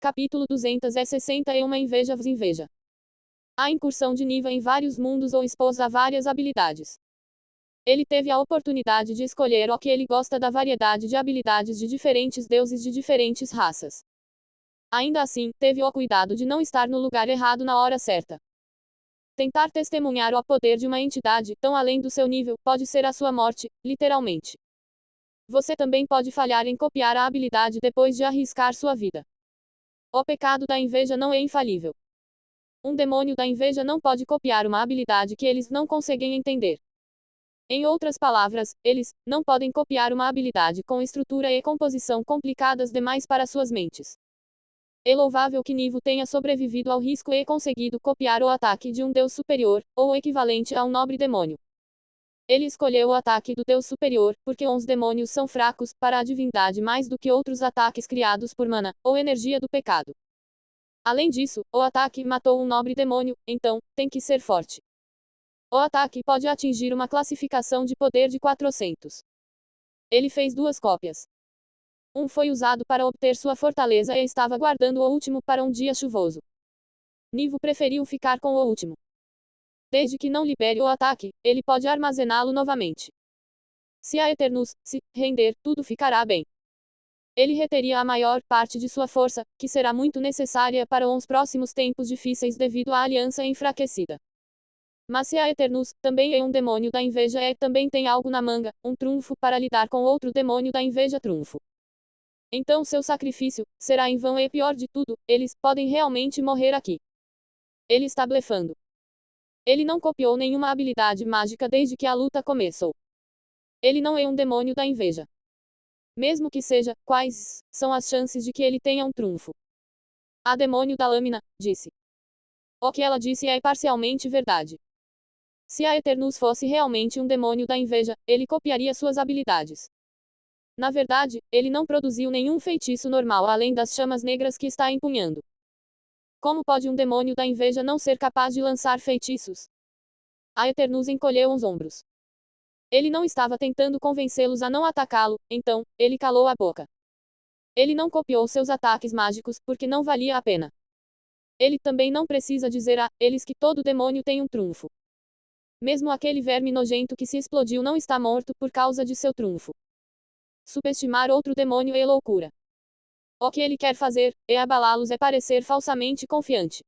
Capítulo 261 Inveja-vos inveja. A incursão de Niva em vários mundos o expôs a várias habilidades. Ele teve a oportunidade de escolher o que ele gosta da variedade de habilidades de diferentes deuses de diferentes raças. Ainda assim, teve o cuidado de não estar no lugar errado na hora certa. Tentar testemunhar o poder de uma entidade tão além do seu nível pode ser a sua morte, literalmente. Você também pode falhar em copiar a habilidade depois de arriscar sua vida. O pecado da inveja não é infalível. Um demônio da inveja não pode copiar uma habilidade que eles não conseguem entender. Em outras palavras, eles não podem copiar uma habilidade com estrutura e composição complicadas demais para suas mentes. É louvável que Nivo tenha sobrevivido ao risco e conseguido copiar o ataque de um deus superior, ou o equivalente a um nobre demônio. Ele escolheu o ataque do deus superior, porque uns demônios são fracos para a divindade mais do que outros ataques criados por mana, ou energia do pecado. Além disso, o ataque matou um nobre demônio, então, tem que ser forte. O ataque pode atingir uma classificação de poder de 400. Ele fez 2 cópias. Um foi usado para obter sua fortaleza e estava guardando o último para um dia chuvoso. Nivo preferiu ficar com o último. Desde que não libere o ataque, ele pode armazená-lo novamente. Se a Eternus se render, tudo ficará bem. Ele reteria a maior parte de sua força, que será muito necessária para uns próximos tempos difíceis devido à aliança enfraquecida. Mas se a Eternus também é um demônio da inveja e também tem algo na manga, um trunfo para lidar com outro demônio da inveja trunfo. Então seu sacrifício será em vão e pior de tudo, eles podem realmente morrer aqui. Ele está blefando. Ele não copiou nenhuma habilidade mágica desde que a luta começou. Ele não é um demônio da inveja. Mesmo que seja, quais são as chances de que ele tenha um trunfo? A demônio da lâmina, disse. O que ela disse é parcialmente verdade. Se a Eternus fosse realmente um demônio da inveja, ele copiaria suas habilidades. Na verdade, ele não produziu nenhum feitiço normal além das chamas negras que está empunhando. Como pode um demônio da inveja não ser capaz de lançar feitiços? A Eternus encolheu os ombros. Ele não estava tentando convencê-los a não atacá-lo, então, ele calou a boca. Ele não copiou seus ataques mágicos, porque não valia a pena. Ele também não precisa dizer a eles que todo demônio tem um trunfo. Mesmo aquele verme nojento que se explodiu não está morto por causa de seu trunfo. Subestimar outro demônio é loucura. O que ele quer fazer é abalá-los e parecer falsamente confiante.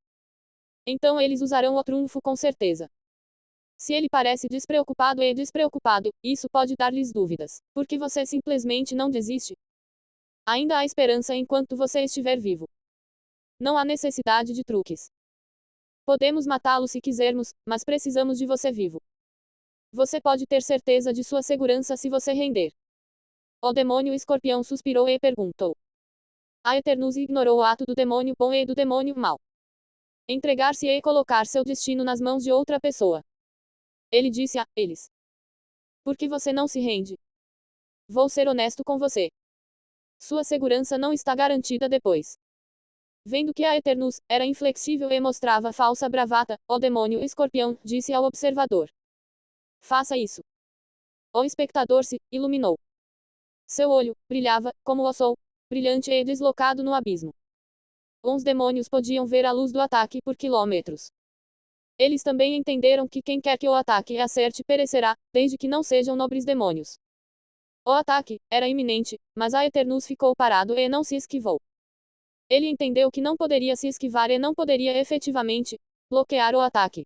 Então eles usarão o trunfo com certeza. Se ele parece despreocupado e despreocupado, isso pode dar-lhes dúvidas. Porque você simplesmente não desiste? Ainda há esperança enquanto você estiver vivo. Não há necessidade de truques. Podemos matá-lo se quisermos, mas precisamos de você vivo. Você pode ter certeza de sua segurança se você render. O demônio escorpião suspirou e perguntou. A Eternus ignorou o ato do demônio bom e do demônio mau. Entregar-se e colocar seu destino nas mãos de outra pessoa. Ele disse a eles. Por que você não se rende? Vou ser honesto com você. Sua segurança não está garantida depois. Vendo que a Eternus era inflexível e mostrava falsa bravata, o demônio escorpião disse ao observador. Faça isso. O espectador se iluminou. Seu olho brilhava, como o sol, brilhante e deslocado no abismo. Uns demônios podiam ver a luz do ataque por quilômetros. Eles também entenderam que quem quer que o ataque acerte perecerá, desde que não sejam nobres demônios. O ataque era iminente, mas a Eternus ficou parado e não se esquivou. Ele entendeu que não poderia se esquivar e não poderia efetivamente bloquear o ataque.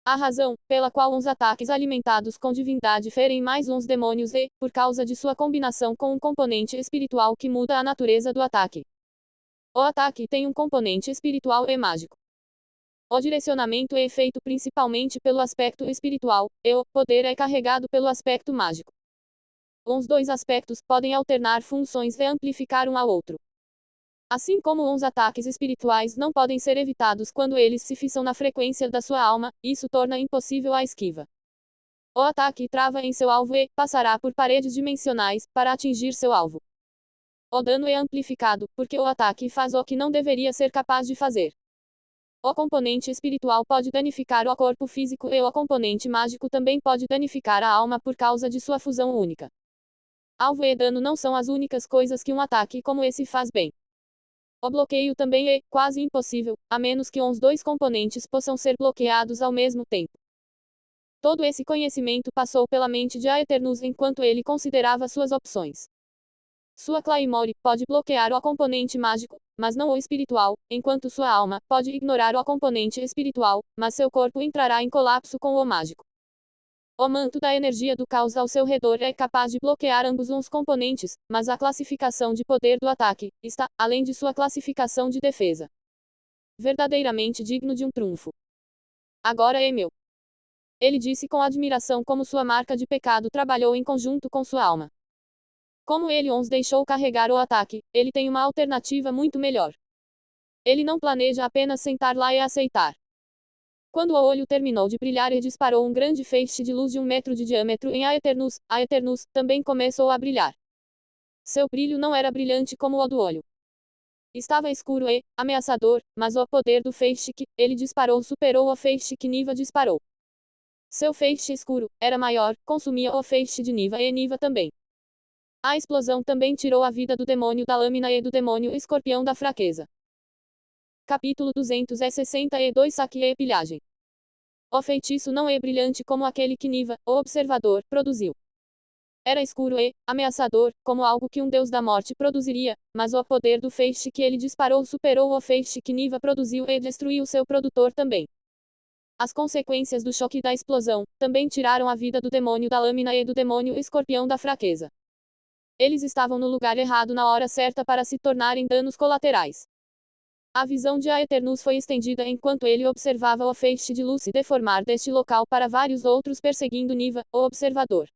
A razão pela qual uns ataques alimentados com divindade ferem mais uns demônios é, por causa de sua combinação com um componente espiritual que muda a natureza do ataque. O ataque tem um componente espiritual e mágico. O direcionamento é feito principalmente pelo aspecto espiritual, e o poder é carregado pelo aspecto mágico. Uns 2 aspectos podem alternar funções e amplificar um ao outro. Assim como uns ataques espirituais não podem ser evitados quando eles se fixam na frequência da sua alma, isso torna impossível a esquiva. O ataque trava em seu alvo e passará por paredes dimensionais para atingir seu alvo. O dano é amplificado, porque o ataque faz o que não deveria ser capaz de fazer. O componente espiritual pode danificar o corpo físico e o componente mágico também pode danificar a alma por causa de sua fusão única. Alvo e dano não são as únicas coisas que um ataque como esse faz bem. O bloqueio também é quase impossível, a menos que os dois componentes possam ser bloqueados ao mesmo tempo. Todo esse conhecimento passou pela mente de Aeternus enquanto ele considerava suas opções. Sua Claymore pode bloquear o componente mágico, mas não o espiritual, enquanto sua alma pode ignorar o componente espiritual, mas seu corpo entrará em colapso com o mágico. O manto da energia do caos ao seu redor é capaz de bloquear ambos os componentes, mas a classificação de poder do ataque está além de sua classificação de defesa. Verdadeiramente digno de um trunfo. Agora é meu. Ele disse com admiração como sua marca de pecado trabalhou em conjunto com sua alma. Como ele os deixou carregar o ataque, ele tem uma alternativa muito melhor. Ele não planeja apenas sentar lá e aceitar. Quando o olho terminou de brilhar e disparou um grande feixe de luz de 1 metro de diâmetro em Aeternus também começou a brilhar. Seu brilho não era brilhante como o do olho. Estava escuro e ameaçador, mas o poder do feixe que ele disparou superou o feixe que Niva disparou. Seu feixe escuro era maior, consumia o feixe de Niva e Niva também. A explosão também tirou a vida do demônio da lâmina e do demônio escorpião da fraqueza. Capítulo 262 Saque e pilhagem. O feitiço não é brilhante como aquele que Niva, o observador, produziu. Era escuro e ameaçador, como algo que um deus da morte produziria, mas o poder do feixe que ele disparou superou o feixe que Niva produziu e destruiu seu produtor também. As consequências do choque da explosão também tiraram a vida do demônio da lâmina e do demônio escorpião da fraqueza. Eles estavam no lugar errado na hora certa para se tornarem danos colaterais. A visão de Aeternus foi estendida enquanto ele observava o feixe de luz se deformar deste local para vários outros perseguindo Niva, o observador.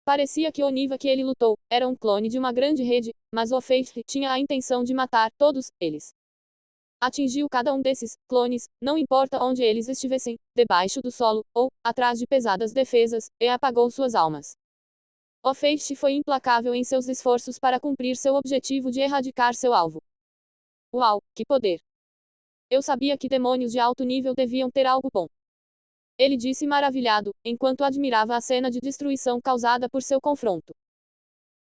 Parecia que o Niva que ele lutou era um clone de uma grande rede, mas o feixe tinha a intenção de matar todos eles. Atingiu cada um desses clones, não importa onde eles estivessem, debaixo do solo, ou atrás de pesadas defesas, e apagou suas almas. O feixe foi implacável em seus esforços para cumprir seu objetivo de erradicar seu alvo. Uau, que poder! Eu sabia que demônios de alto nível deviam ter algo bom. Ele disse maravilhado, enquanto admirava a cena de destruição causada por seu confronto.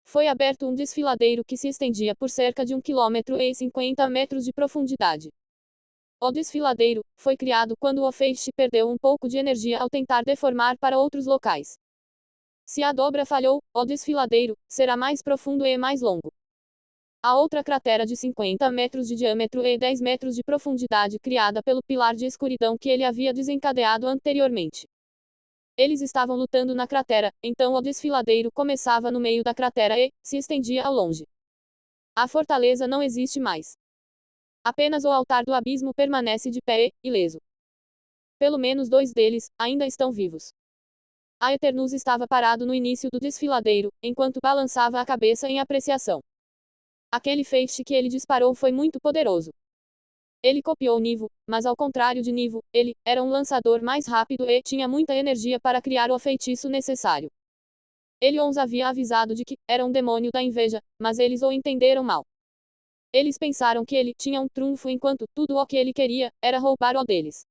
Foi aberto um desfiladeiro que se estendia por cerca de 1 km e 50 metros de profundidade. O desfiladeiro foi criado quando o feixe perdeu um pouco de energia ao tentar deformar para outros locais. Se a dobra falhou, o desfiladeiro será mais profundo e mais longo. A outra cratera de 50 metros de diâmetro e 10 metros de profundidade criada pelo pilar de escuridão que ele havia desencadeado anteriormente. Eles estavam lutando na cratera, então o desfiladeiro começava no meio da cratera e se estendia ao longe. A fortaleza não existe mais. Apenas o altar do abismo permanece de pé e ileso. Pelo menos 2 deles ainda estão vivos. Aeternus estava parado no início do desfiladeiro, enquanto balançava a cabeça em apreciação. Aquele feixe que ele disparou foi muito poderoso. Ele copiou Nivo, mas ao contrário de Nivo, ele era um lançador mais rápido e tinha muita energia para criar o feitiço necessário. Ele os havia avisado de que era um demônio da inveja, mas eles o entenderam mal. Eles pensaram que ele tinha um trunfo enquanto tudo o que ele queria era roubar o deles.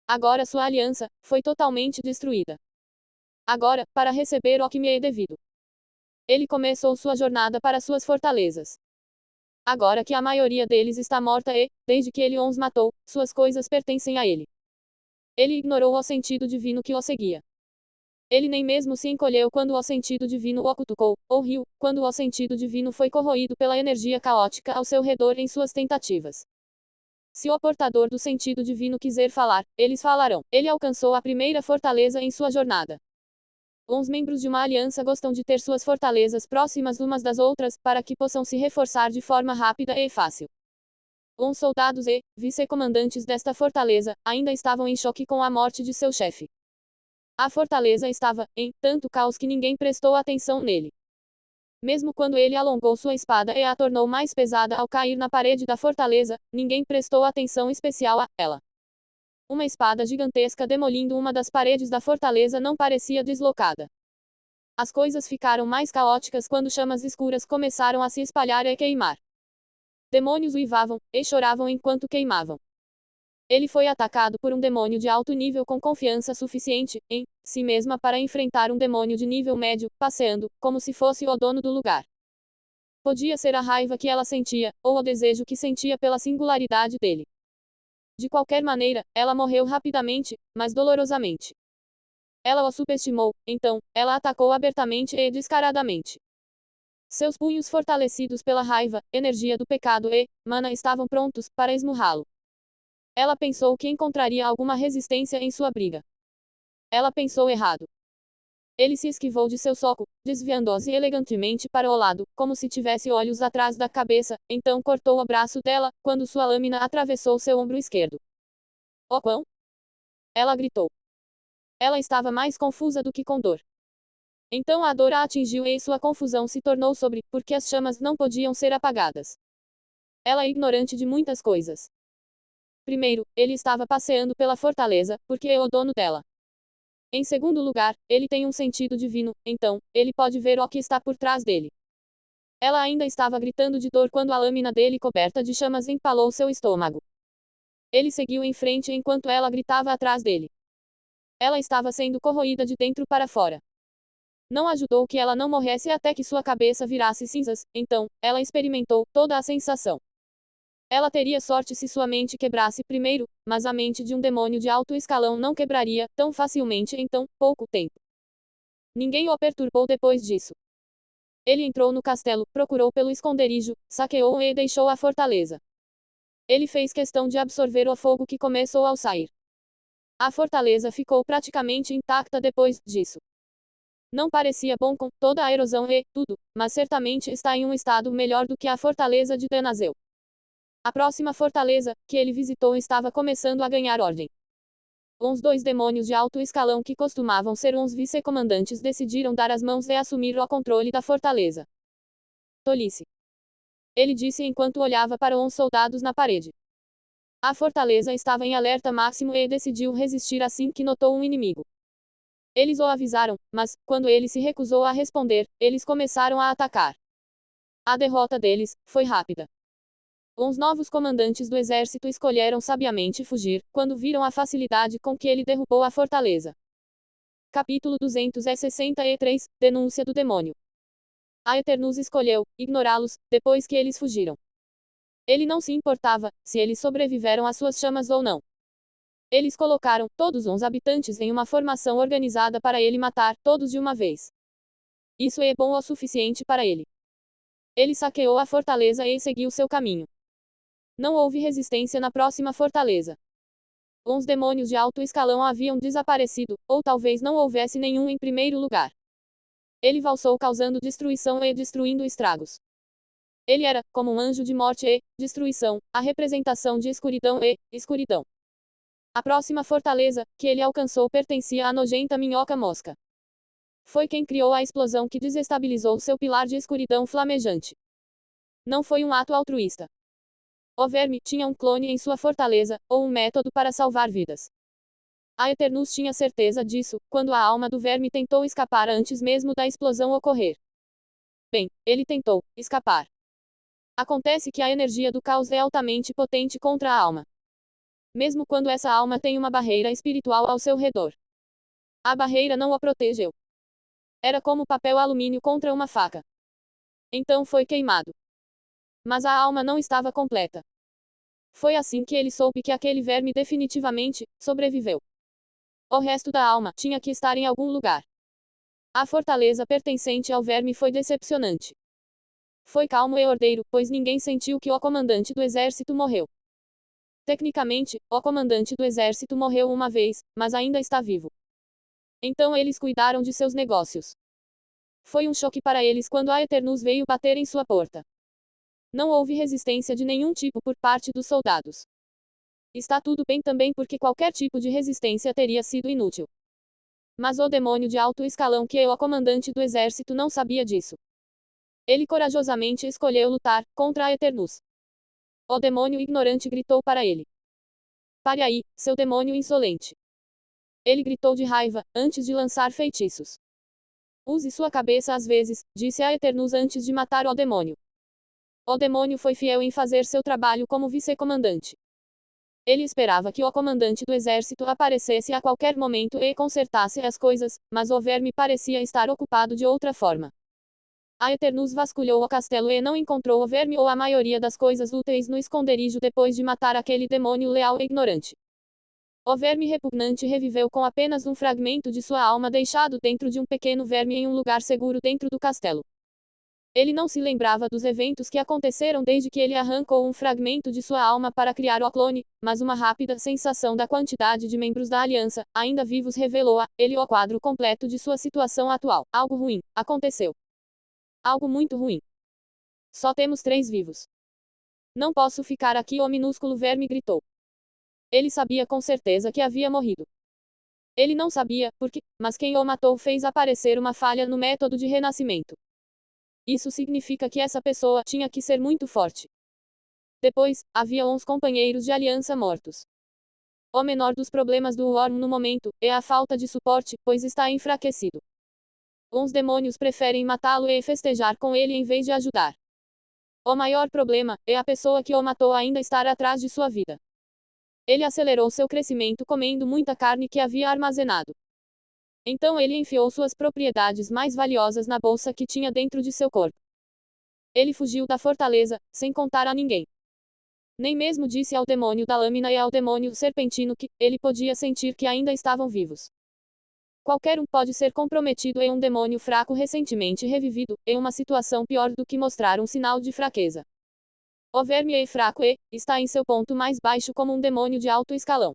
Agora sua aliança foi totalmente destruída. Agora, para receber o que me é devido. Ele começou sua jornada para suas fortalezas. Agora que a maioria deles está morta e, desde que ele os matou, suas coisas pertencem a ele. Ele ignorou o sentido divino que o seguia. Ele nem mesmo se encolheu quando o sentido divino o cutucou, ou riu, quando o sentido divino foi corroído pela energia caótica ao seu redor em suas tentativas. Se o portador do sentido divino quiser falar, eles falarão. Ele alcançou a primeira fortaleza em sua jornada. Os membros de uma aliança gostam de ter suas fortalezas próximas umas das outras, para que possam se reforçar de forma rápida e fácil. Os soldados e vice-comandantes desta fortaleza ainda estavam em choque com a morte de seu chefe. A fortaleza estava em tanto caos que ninguém prestou atenção nele. Mesmo quando ele alongou sua espada e a tornou mais pesada ao cair na parede da fortaleza, ninguém prestou atenção especial a ela. Uma espada gigantesca demolindo uma das paredes da fortaleza não parecia deslocada. As coisas ficaram mais caóticas quando chamas escuras começaram a se espalhar e queimar. Demônios uivavam e choravam enquanto queimavam. Ele foi atacado por um demônio de alto nível com confiança suficiente em si mesma para enfrentar um demônio de nível médio, passeando como se fosse o dono do lugar. Podia ser a raiva que ela sentia, ou o desejo que sentia pela singularidade dele. De qualquer maneira, ela morreu rapidamente, mas dolorosamente. Ela o subestimou, então, ela atacou abertamente e descaradamente. Seus punhos fortalecidos pela raiva, energia do pecado e mana estavam prontos para esmurrá-lo. Ela pensou que encontraria alguma resistência em sua briga. Ela pensou errado. Ele se esquivou de seu soco, desviando-se elegantemente para o lado, como se tivesse olhos atrás da cabeça, então cortou o braço dela, quando sua lâmina atravessou seu ombro esquerdo. Oh quão! Ela gritou. Ela estava mais confusa do que com dor. Então a dor a atingiu e sua confusão se tornou sobre, porque as chamas não podiam ser apagadas. Ela é ignorante de muitas coisas. Primeiro, ele estava passeando pela fortaleza, porque é o dono dela. Em segundo lugar, ele tem um sentido divino, então, ele pode ver o que está por trás dele. Ela ainda estava gritando de dor quando a lâmina dele coberta de chamas empalou seu estômago. Ele seguiu em frente enquanto ela gritava atrás dele. Ela estava sendo corroída de dentro para fora. Não ajudou que ela não morresse até que sua cabeça virasse cinzas, então, ela experimentou toda a sensação. Ela teria sorte se sua mente quebrasse primeiro, mas a mente de um demônio de alto escalão não quebraria tão facilmente em tão pouco tempo. Ninguém o perturbou depois disso. Ele entrou no castelo, procurou pelo esconderijo, saqueou e deixou a fortaleza. Ele fez questão de absorver o fogo que começou ao sair. A fortaleza ficou praticamente intacta depois disso. Não parecia bom com toda a erosão e tudo, mas certamente está em um estado melhor do que a fortaleza de Denazeu. A próxima fortaleza, que ele visitou estava começando a ganhar ordem. Uns 2 demônios de alto escalão que costumavam ser uns vice-comandantes decidiram dar as mãos e assumir o controle da fortaleza. Tolice. Ele disse enquanto olhava para uns soldados na parede. A fortaleza estava em alerta máximo e decidiu resistir assim que notou um inimigo. Eles o avisaram, mas, quando ele se recusou a responder, eles começaram a atacar. A derrota deles foi rápida. Uns novos comandantes do exército escolheram sabiamente fugir, quando viram a facilidade com que ele derrubou a fortaleza. Capítulo 263 Denúncia do demônio. A Eternus escolheu ignorá-los, depois que eles fugiram. Ele não se importava se eles sobreviveram às suas chamas ou não. Eles colocaram todos os habitantes em uma formação organizada para ele matar todos de uma vez. Isso é bom o suficiente para ele. Ele saqueou a fortaleza e seguiu seu caminho. Não houve resistência na próxima fortaleza. Uns demônios de alto escalão haviam desaparecido, ou talvez não houvesse nenhum em primeiro lugar. Ele valsou causando destruição e destruindo estragos. Ele era, como um anjo de morte e destruição, a representação de escuridão e escuridão. A próxima fortaleza, que ele alcançou pertencia à nojenta minhoca mosca. Foi quem criou a explosão que desestabilizou seu pilar de escuridão flamejante. Não foi um ato altruísta. O verme tinha um clone em sua fortaleza, ou um método para salvar vidas. A Eternus tinha certeza disso, quando a alma do verme tentou escapar antes mesmo da explosão ocorrer. Bem, ele tentou escapar. Acontece que a energia do caos é altamente potente contra a alma. Mesmo quando essa alma tem uma barreira espiritual ao seu redor. A barreira não o protegeu. Era como papel alumínio contra uma faca. Então foi queimado. Mas a alma não estava completa. Foi assim que ele soube que aquele verme definitivamente sobreviveu. O resto da alma tinha que estar em algum lugar. A fortaleza pertencente ao verme foi decepcionante. Foi calmo e ordeiro, pois ninguém sentiu que o comandante do exército morreu. Tecnicamente, o comandante do exército morreu uma vez, mas ainda está vivo. Então eles cuidaram de seus negócios. Foi um choque para eles quando a Eternus veio bater em sua porta. Não houve resistência de nenhum tipo por parte dos soldados. Está tudo bem também porque qualquer tipo de resistência teria sido inútil. Mas o demônio de alto escalão que é o comandante do exército não sabia disso. Ele corajosamente escolheu lutar contra a Eternus. O demônio ignorante gritou para ele. Pare aí, seu demônio insolente. Ele gritou de raiva, antes de lançar feitiços. Use sua cabeça às vezes, disse a Eternus antes de matar o demônio. O demônio foi fiel em fazer seu trabalho como vice-comandante. Ele esperava que o comandante do exército aparecesse a qualquer momento e consertasse as coisas, mas o verme parecia estar ocupado de outra forma. A Eternus vasculhou o castelo e não encontrou o verme ou a maioria das coisas úteis no esconderijo depois de matar aquele demônio leal e ignorante. O verme repugnante reviveu com apenas um fragmento de sua alma deixado dentro de um pequeno verme em um lugar seguro dentro do castelo. Ele não se lembrava dos eventos que aconteceram desde que ele arrancou um fragmento de sua alma para criar o clone, mas uma rápida sensação da quantidade de membros da aliança, ainda vivos, revelou a ele o quadro completo de sua situação atual. Algo ruim aconteceu. Algo muito ruim. Só temos 3 vivos. Não posso ficar aqui, o minúsculo verme gritou. Ele sabia com certeza que havia morrido. Ele não sabia por quê, mas quem o matou fez aparecer uma falha no método de renascimento. Isso significa que essa pessoa tinha que ser muito forte. Depois, havia 11 companheiros de aliança mortos. O menor dos problemas do Worm no momento é a falta de suporte, pois está enfraquecido. Uns demônios preferem matá-lo e festejar com ele em vez de ajudar. O maior problema é a pessoa que o matou ainda estar atrás de sua vida. Ele acelerou seu crescimento comendo muita carne que havia armazenado. Então ele enfiou suas propriedades mais valiosas na bolsa que tinha dentro de seu corpo. Ele fugiu da fortaleza, sem contar a ninguém. Nem mesmo disse ao demônio da lâmina e ao demônio serpentino que ele podia sentir que ainda estavam vivos. Qualquer um pode ser comprometido em um demônio fraco recentemente revivido, em uma situação pior do que mostrar um sinal de fraqueza. O verme é fraco e está em seu ponto mais baixo como um demônio de alto escalão.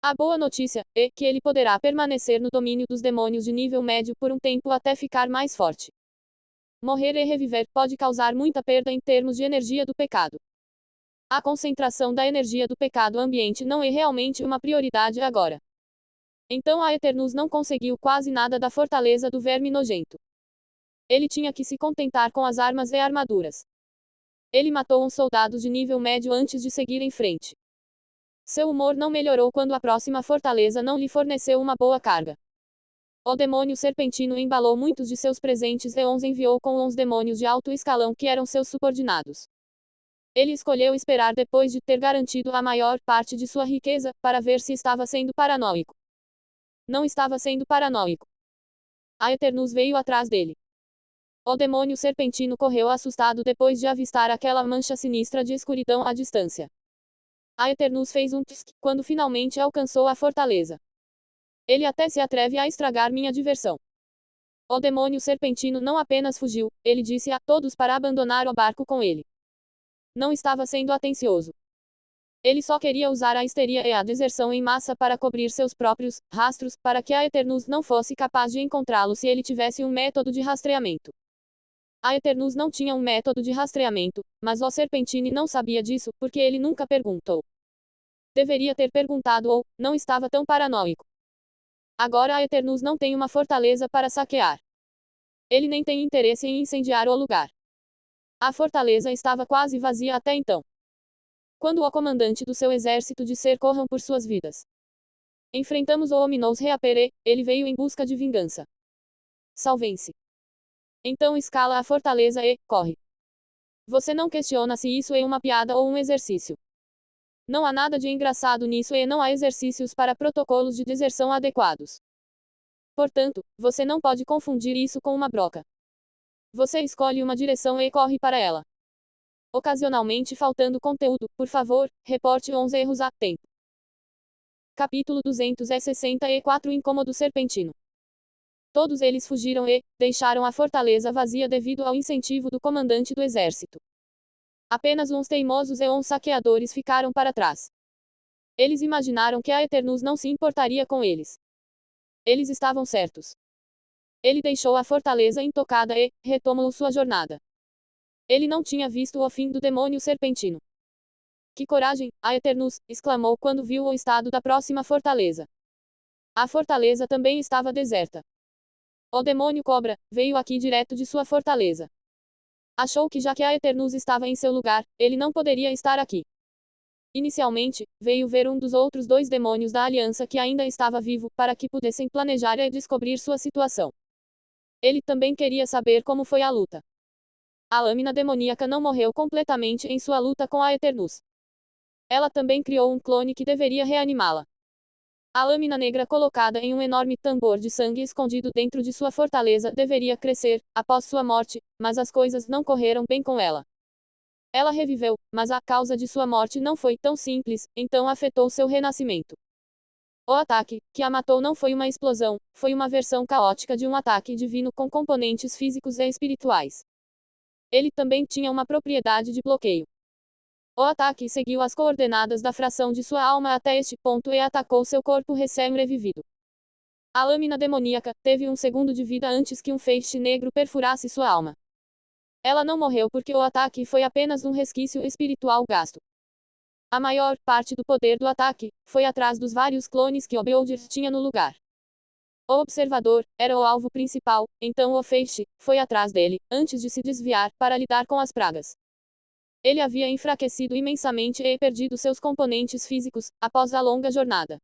A boa notícia é que ele poderá permanecer no domínio dos demônios de nível médio por um tempo até ficar mais forte. Morrer e reviver pode causar muita perda em termos de energia do pecado. A concentração da energia do pecado ambiente não é realmente uma prioridade agora. Então a Eternus não conseguiu quase nada da fortaleza do verme nojento. Ele tinha que se contentar com as armas e armaduras. Ele matou uns soldados de nível médio antes de seguir em frente. Seu humor não melhorou quando a próxima fortaleza não lhe forneceu uma boa carga. O demônio serpentino embalou muitos de seus presentes e os enviou com uns demônios de alto escalão que eram seus subordinados. Ele escolheu esperar depois de ter garantido a maior parte de sua riqueza, para ver se estava sendo paranoico. Não estava sendo paranoico. A Eternus veio atrás dele. O demônio serpentino correu assustado depois de avistar aquela mancha sinistra de escuridão à distância. A Eternus fez um tsk quando finalmente alcançou a fortaleza. Ele até se atreve a estragar minha diversão. O demônio serpentino não apenas fugiu, ele disse a todos para abandonar o barco com ele. Não estava sendo atencioso. Ele só queria usar a histeria e a deserção em massa para cobrir seus próprios rastros, para que a Eternus não fosse capaz de encontrá-lo se ele tivesse um método de rastreamento. A Eternus não tinha um método de rastreamento, mas o Serpentine não sabia disso, porque ele nunca perguntou. Deveria ter perguntado ou não estava tão paranoico. Agora a Eternus não tem uma fortaleza para saquear. Ele nem tem interesse em incendiar o lugar. A fortaleza estava quase vazia até então. Quando o comandante do seu exército disser corram por suas vidas. Enfrentamos o Ominos Reapere, ele veio em busca de vingança. Salvem-se. Então escala a fortaleza e corre. Você não questiona se isso é uma piada ou um exercício. Não há nada de engraçado nisso e não há exercícios para protocolos de deserção adequados. Portanto, você não pode confundir isso com uma broca. Você escolhe uma direção e corre para ela. Ocasionalmente faltando conteúdo, por favor, reporte 11 erros a tempo. Capítulo 264 Incômodo serpentino. Todos eles fugiram e deixaram a fortaleza vazia devido ao incentivo do comandante do exército. Apenas uns teimosos e uns saqueadores ficaram para trás. Eles imaginaram que a Eternus não se importaria com eles. Eles estavam certos. Ele deixou a fortaleza intocada e retomou sua jornada. Ele não tinha visto o fim do demônio serpentino. Que coragem, a Eternus, exclamou quando viu o estado da próxima fortaleza. A fortaleza também estava deserta. O demônio cobra veio aqui direto de sua fortaleza. Achou que já que a Eternus estava em seu lugar, ele não poderia estar aqui. Inicialmente, veio ver um dos outros 2 demônios da aliança que ainda estava vivo, para que pudessem planejar e descobrir sua situação. Ele também queria saber como foi a luta. A lâmina demoníaca não morreu completamente em sua luta com a Eternus. Ela também criou um clone que deveria reanimá-la. A lâmina negra colocada em um enorme tambor de sangue escondido dentro de sua fortaleza deveria crescer, após sua morte, mas as coisas não correram bem com ela. Ela reviveu, mas a causa de sua morte não foi tão simples, então afetou seu renascimento. O ataque, que a matou não foi uma explosão, foi uma versão caótica de um ataque divino com componentes físicos e espirituais. Ele também tinha uma propriedade de bloqueio. O ataque seguiu as coordenadas da fração de sua alma até este ponto e atacou seu corpo recém-revivido. A lâmina demoníaca teve um segundo de vida antes que um feixe negro perfurasse sua alma. Ela não morreu porque o ataque foi apenas um resquício espiritual gasto. A maior parte do poder do ataque foi atrás dos vários clones que o Beholder tinha no lugar. O observador era o alvo principal, então o feixe foi atrás dele, antes de se desviar, para lidar com as pragas. Ele havia enfraquecido imensamente e perdido seus componentes físicos, após a longa jornada.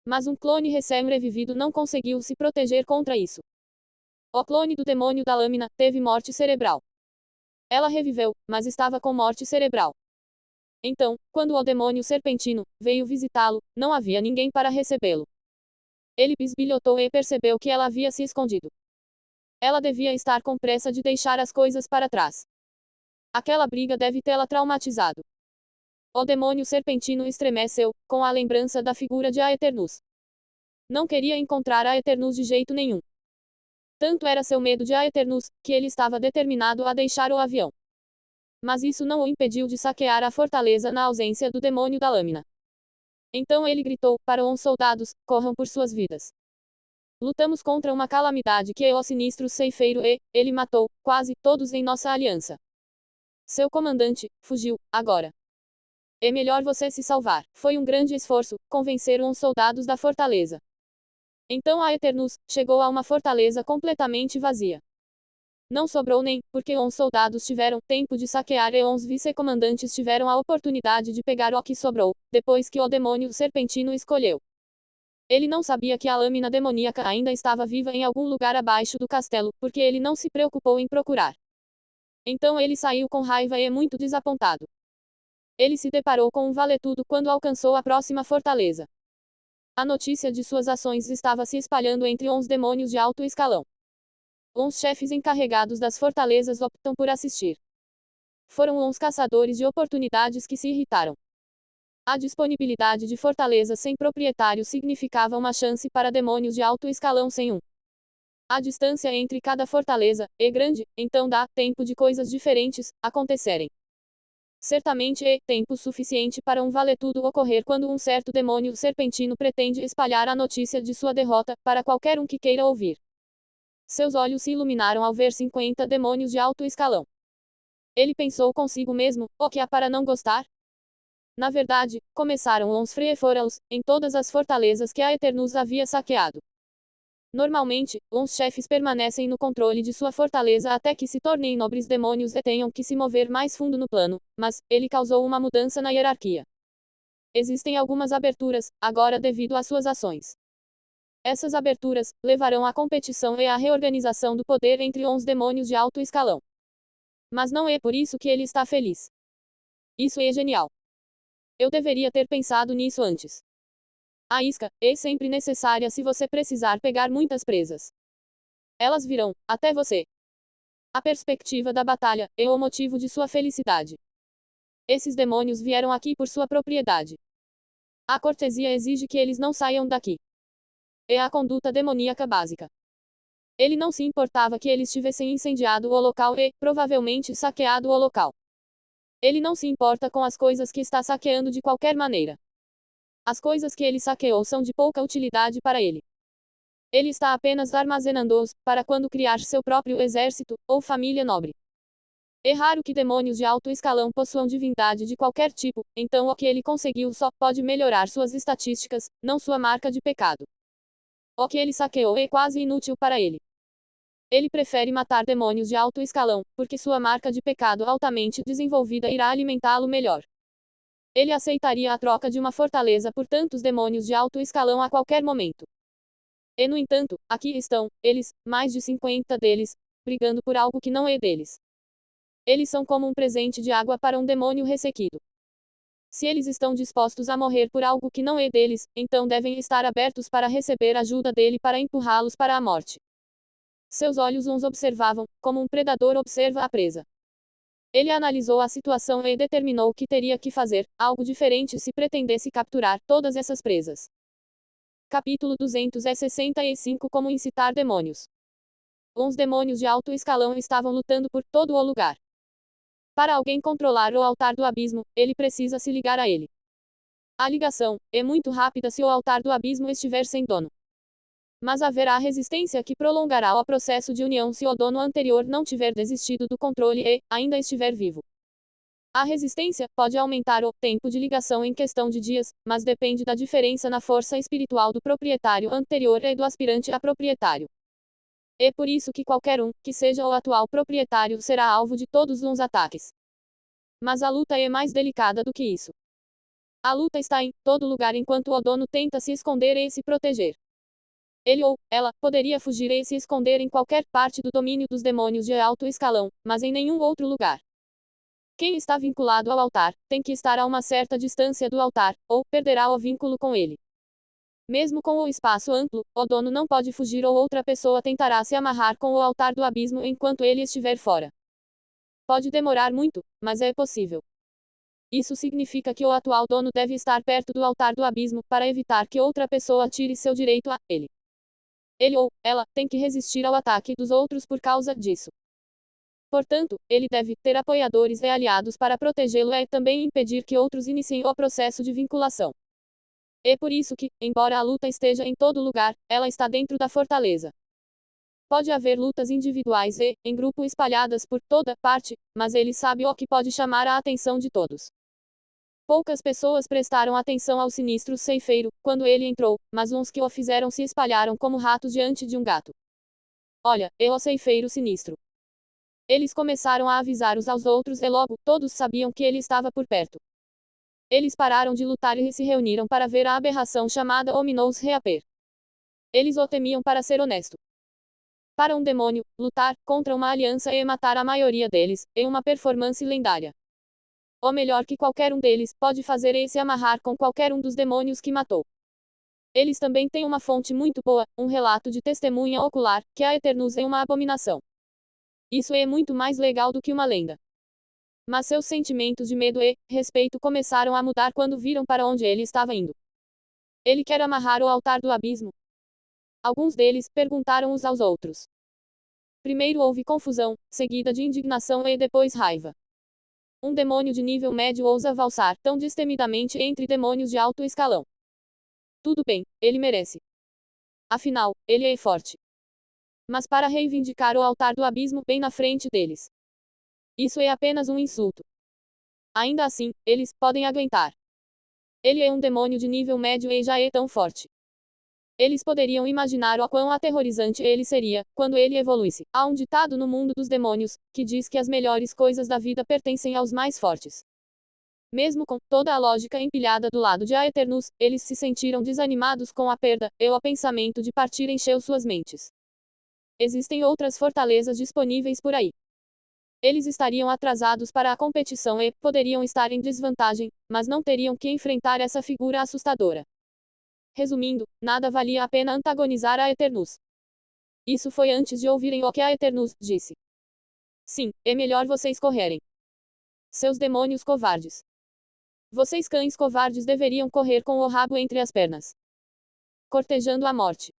Mas um clone recém-revivido não conseguiu se proteger contra isso. O clone do demônio da lâmina teve morte cerebral. Ela reviveu, mas estava com morte cerebral. Então, quando o demônio serpentino veio visitá-lo, não havia ninguém para recebê-lo. Ele bisbilhotou e percebeu que ela havia se escondido. Ela devia estar com pressa de deixar as coisas para trás. Aquela briga deve tê-la traumatizado. O demônio serpentino estremeceu, com a lembrança da figura de Aeternus. Não queria encontrar Aeternus de jeito nenhum. Tanto era seu medo de Aeternus, que ele estava determinado a deixar o avião. Mas isso não o impediu de saquear a fortaleza na ausência do demônio da lâmina. Então ele gritou para os soldados: corram por suas vidas. Lutamos contra uma calamidade que é o sinistro ceifeiro e ele matou quase todos em nossa aliança. Seu comandante fugiu agora. É melhor você se salvar. Foi um grande esforço convencer os soldados da fortaleza. Então Aeternus chegou a uma fortaleza completamente vazia. Não sobrou nem, porque os soldados tiveram tempo de saquear e os vice-comandantes tiveram a oportunidade de pegar o que sobrou, depois que o demônio serpentino escolheu. Ele não sabia que a lâmina demoníaca ainda estava viva em algum lugar abaixo do castelo, porque ele não se preocupou em procurar. Então ele saiu com raiva e muito desapontado. Ele se deparou com um valetudo quando alcançou a próxima fortaleza. A notícia de suas ações estava se espalhando entre os demônios de alto escalão. Os chefes encarregados das fortalezas optam por assistir. Foram os caçadores de oportunidades que se irritaram. A disponibilidade de fortalezas sem proprietário significava uma chance para demônios de alto escalão sem um. A distância entre cada fortaleza é grande, então dá tempo de coisas diferentes acontecerem. Certamente é tempo suficiente para um valetudo ocorrer quando um certo demônio serpentino pretende espalhar a notícia de sua derrota para qualquer um que queira ouvir. Seus olhos se iluminaram ao ver 50 demônios de alto escalão. Ele pensou consigo mesmo: o que há para não gostar? Na verdade, começaram os free-for-alls em todas as fortalezas que Aeternus havia saqueado. Normalmente, os chefes permanecem no controle de sua fortaleza até que se tornem nobres demônios e tenham que se mover mais fundo no plano, mas ele causou uma mudança na hierarquia. Existem algumas aberturas, agora devido às suas ações. Essas aberturas levarão à competição e à reorganização do poder entre os demônios de alto escalão. Mas não é por isso que ele está feliz. Isso é genial. Eu deveria ter pensado nisso antes. A isca é sempre necessária se você precisar pegar muitas presas. Elas virão até você. A perspectiva da batalha é o motivo de sua felicidade. Esses demônios vieram aqui por sua propriedade. A cortesia exige que eles não saiam daqui. É a conduta demoníaca básica. Ele não se importava que eles tivessem incendiado o local e, provavelmente, saqueado o local. Ele não se importa com as coisas que está saqueando de qualquer maneira. As coisas que ele saqueou são de pouca utilidade para ele. Ele está apenas armazenando-os para quando criar seu próprio exército ou família nobre. É raro que demônios de alto escalão possuam divindade de qualquer tipo, então o que ele conseguiu só pode melhorar suas estatísticas, não sua marca de pecado. O que ele saqueou é quase inútil para ele. Ele prefere matar demônios de alto escalão, porque sua marca de pecado altamente desenvolvida irá alimentá-lo melhor. Ele aceitaria a troca de uma fortaleza por tantos demônios de alto escalão a qualquer momento. E no entanto, aqui estão, eles, mais de 50 deles, brigando por algo que não é deles. Eles são como um presente de água para um demônio ressequido. Se eles estão dispostos a morrer por algo que não é deles, então devem estar abertos para receber ajuda dele para empurrá-los para a morte. Seus olhos os observavam, como um predador observa a presa. Ele analisou a situação e determinou que teria que fazer algo diferente se pretendesse capturar todas essas presas. Capítulo 265 Como incitar demônios. Uns demônios de alto escalão estavam lutando por todo o lugar. Para alguém controlar o altar do abismo, ele precisa se ligar a ele. A ligação é muito rápida se o altar do abismo estiver sem dono. Mas haverá resistência que prolongará o processo de união se o dono anterior não tiver desistido do controle e ainda estiver vivo. A resistência pode aumentar o tempo de ligação em questão de dias, mas depende da diferença na força espiritual do proprietário anterior e do aspirante a proprietário. É por isso que qualquer um, que seja o atual proprietário, será alvo de todos os ataques. Mas a luta é mais delicada do que isso. A luta está em todo lugar enquanto o dono tenta se esconder e se proteger. Ele ou ela poderia fugir e se esconder em qualquer parte do domínio dos demônios de alto escalão, mas em nenhum outro lugar. Quem está vinculado ao altar tem que estar a uma certa distância do altar, ou perderá o vínculo com ele. Mesmo com o espaço amplo, o dono não pode fugir ou outra pessoa tentará se amarrar com o altar do abismo enquanto ele estiver fora. Pode demorar muito, mas é possível. Isso significa que o atual dono deve estar perto do altar do abismo para evitar que outra pessoa tire seu direito a ele. Ele ou ela tem que resistir ao ataque dos outros por causa disso. Portanto, ele deve ter apoiadores e aliados para protegê-lo e também impedir que outros iniciem o processo de vinculação. É por isso que, embora a luta esteja em todo lugar, ela está dentro da fortaleza. Pode haver lutas individuais e, em grupo espalhadas por toda parte, mas ele sabe o que pode chamar a atenção de todos. Poucas pessoas prestaram atenção ao sinistro ceifeiro, quando ele entrou, mas uns que o fizeram se espalharam como ratos diante de um gato. Olha, é o ceifeiro sinistro. Eles começaram a avisar uns aos outros e logo, todos sabiam que ele estava por perto. Eles pararam de lutar e se reuniram para ver a aberração chamada Ominous reaper. Eles o temiam para ser honesto. Para um demônio, lutar contra uma aliança e matar a maioria deles, é uma performance lendária. O melhor que qualquer um deles pode fazer é se amarrar com qualquer um dos demônios que matou. Eles também têm uma fonte muito boa, um relato de testemunha ocular, que a Eternus é uma abominação. Isso é muito mais legal do que uma lenda. Mas seus sentimentos de medo e respeito começaram a mudar quando viram para onde ele estava indo. Ele quer amarrar o altar do abismo? Alguns deles perguntaram uns aos outros. Primeiro houve confusão, seguida de indignação e depois raiva. Um demônio de nível médio ousa valsar tão destemidamente entre demônios de alto escalão. Tudo bem, ele merece. Afinal, ele é forte. Mas para reivindicar o altar do abismo bem na frente deles. Isso é apenas um insulto. Ainda assim, eles podem aguentar. Ele é um demônio de nível médio e já é tão forte. Eles poderiam imaginar o quão aterrorizante ele seria, quando ele evoluísse. Há um ditado no mundo dos demônios, que diz que as melhores coisas da vida pertencem aos mais fortes. Mesmo com toda a lógica empilhada do lado de Aeternus, eles se sentiram desanimados com a perda, e o pensamento de partir encheu suas mentes. Existem outras fortalezas disponíveis por aí. Eles estariam atrasados para a competição e poderiam estar em desvantagem, mas não teriam que enfrentar essa figura assustadora. Resumindo, nada valia a pena antagonizar a Eternus. Isso foi antes de ouvirem o que a Eternus disse. Sim, é melhor vocês correrem. Seus demônios covardes. Vocês cães covardes deveriam correr com o rabo entre as pernas. Cortejando a morte.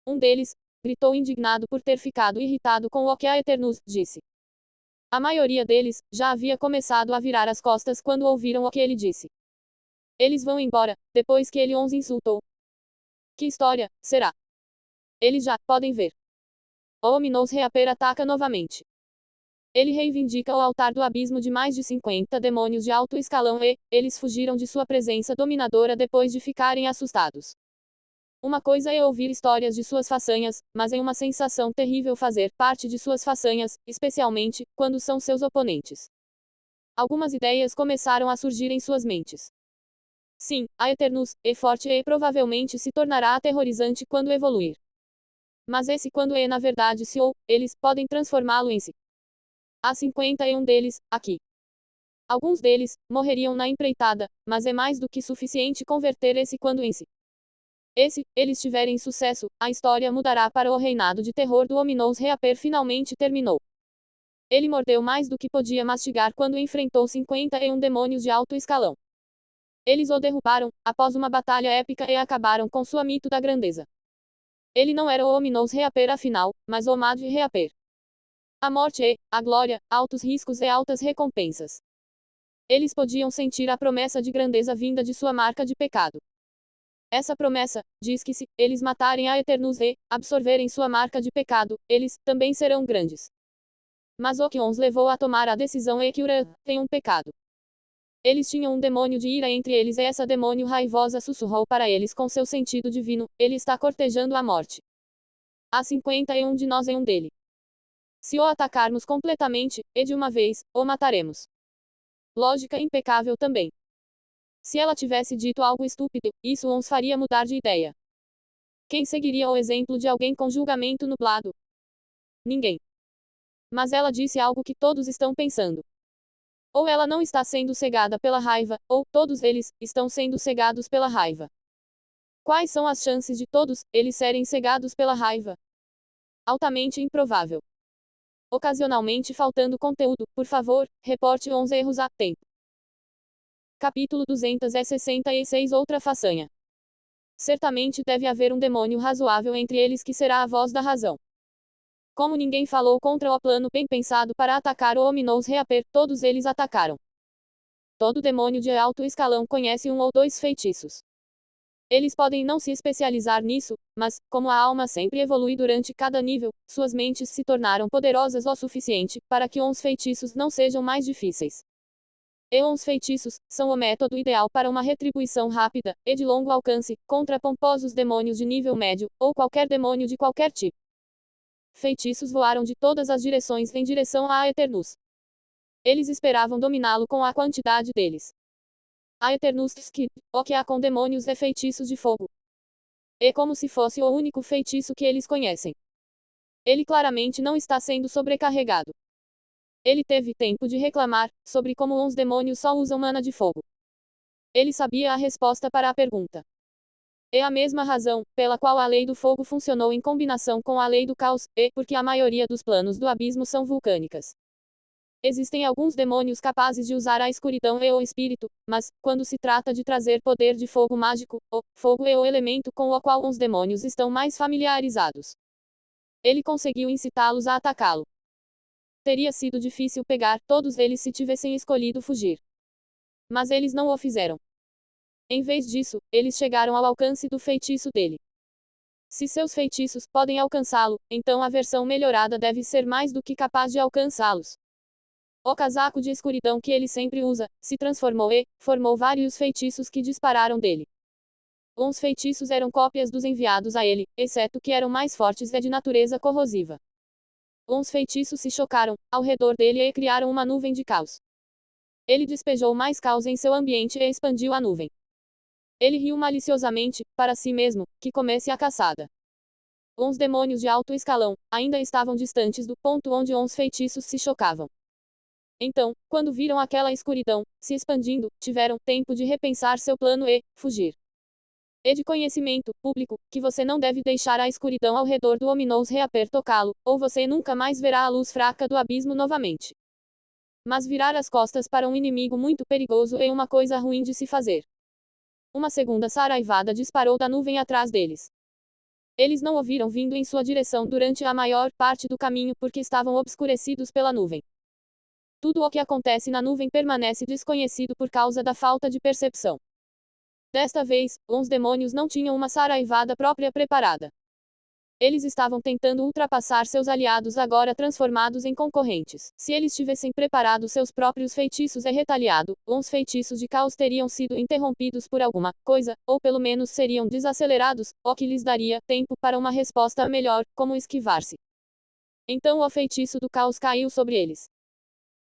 Um deles gritou indignado por ter ficado irritado com o que a Eternus disse. A maioria deles já havia começado a virar as costas quando ouviram o que ele disse. Eles vão embora, depois que ele os insultou. Que história será? Eles já podem ver. O Ominous reaper ataca novamente. Ele reivindica o altar do abismo de mais de 50 demônios de alto escalão e eles fugiram de sua presença dominadora depois de ficarem assustados. Uma coisa é ouvir histórias de suas façanhas, mas é uma sensação terrível fazer parte de suas façanhas, especialmente quando são seus oponentes. Algumas ideias começaram a surgir em suas mentes. Sim, a Eternus é forte e provavelmente se tornará aterrorizante quando evoluir. Mas esse quando é na verdade se ou eles podem transformá-lo em si. Há 51 deles, aqui. Alguns deles morreriam na empreitada, mas é mais do que suficiente converter esse quando em si. Eles tiverem sucesso, a história mudará para o reinado de terror do ominous Reaper finalmente terminou. Ele mordeu mais do que podia mastigar quando enfrentou 51 demônios de alto escalão. Eles o derrubaram, após uma batalha épica e acabaram com sua mito da grandeza. Ele não era o ominous Reaper afinal, mas o Mad Reaper. A morte e a glória, altos riscos e altas recompensas. Eles podiam sentir a promessa de grandeza vinda de sua marca de pecado. Essa promessa diz que se eles matarem a Eternus e absorverem sua marca de pecado, eles também serão grandes. Mas o que os levou a tomar a decisão é que Ura tem um pecado. Eles tinham um demônio de ira entre eles e essa demônio raivosa sussurrou para eles com seu sentido divino, ele está cortejando a morte. Há 51 de nós em um dele. Se o atacarmos completamente, e de uma vez, o mataremos. Lógica impecável também. Se ela tivesse dito algo estúpido, isso os faria mudar de ideia. Quem seguiria o exemplo de alguém com julgamento nublado? Ninguém. Mas ela disse algo que todos estão pensando. Ou ela não está sendo cegada pela raiva, ou todos eles estão sendo cegados pela raiva. Quais são as chances de todos eles serem cegados pela raiva? Altamente improvável. Ocasionalmente faltando conteúdo, por favor, reporte os erros a tempo. Capítulo 266 Outra façanha. Certamente deve haver um demônio razoável entre eles que será a voz da razão. Como ninguém falou contra o plano bem pensado para atacar o ominous Reaper, todos eles atacaram. Todo demônio de alto escalão conhece um ou dois feitiços. Eles podem não se especializar nisso, mas, como a alma sempre evolui durante cada nível, suas mentes se tornaram poderosas o suficiente para que os feitiços não sejam mais difíceis. E os feitiços são o método ideal para uma retribuição rápida e de longo alcance contra pomposos demônios de nível médio, ou qualquer demônio de qualquer tipo. Feitiços voaram de todas as direções em direção a Eternus. Eles esperavam dominá-lo com a quantidade deles. A Eternus que, o que há com demônios é feitiços de fogo. É como se fosse o único feitiço que eles conhecem. Ele claramente não está sendo sobrecarregado. Ele teve tempo de reclamar sobre como os demônios só usam mana de fogo. Ele sabia a resposta para a pergunta. É a mesma razão pela qual a lei do fogo funcionou em combinação com a lei do caos, e porque a maioria dos planos do abismo são vulcânicas. Existem alguns demônios capazes de usar a escuridão e o espírito, mas, quando se trata de trazer poder de fogo mágico, o fogo é o elemento com o qual os demônios estão mais familiarizados. Ele conseguiu incitá-los a atacá-lo. Teria sido difícil pegar todos eles se tivessem escolhido fugir. Mas eles não o fizeram. Em vez disso, eles chegaram ao alcance do feitiço dele. Se seus feitiços podem alcançá-lo, então a versão melhorada deve ser mais do que capaz de alcançá-los. O casaco de escuridão que ele sempre usa, se transformou e formou vários feitiços que dispararam dele. Uns feitiços eram cópias dos enviados a ele, exceto que eram mais fortes e de natureza corrosiva. Uns feitiços se chocaram ao redor dele e criaram uma nuvem de caos. Ele despejou mais caos em seu ambiente e expandiu a nuvem. Ele riu maliciosamente, para si mesmo, que comece a caçada. Uns demônios de alto escalão ainda estavam distantes do ponto onde uns feitiços se chocavam. Então, quando viram aquela escuridão se expandindo, tiveram tempo de repensar seu plano e fugir. É de conhecimento público que você não deve deixar a escuridão ao redor do ominous Reaper tocá-lo, ou você nunca mais verá a luz fraca do abismo novamente. Mas virar as costas para um inimigo muito perigoso é uma coisa ruim de se fazer. Uma segunda saraivada disparou da nuvem atrás deles. Eles não o viram vindo em sua direção durante a maior parte do caminho porque estavam obscurecidos pela nuvem. Tudo o que acontece na nuvem permanece desconhecido por causa da falta de percepção. Desta vez, os demônios não tinham uma saraivada própria preparada. Eles estavam tentando ultrapassar seus aliados agora transformados em concorrentes. Se eles tivessem preparado seus próprios feitiços e retaliado, os feitiços de caos teriam sido interrompidos por alguma coisa, ou pelo menos seriam desacelerados, o que lhes daria tempo para uma resposta melhor, como esquivar-se. Então o feitiço do caos caiu sobre eles.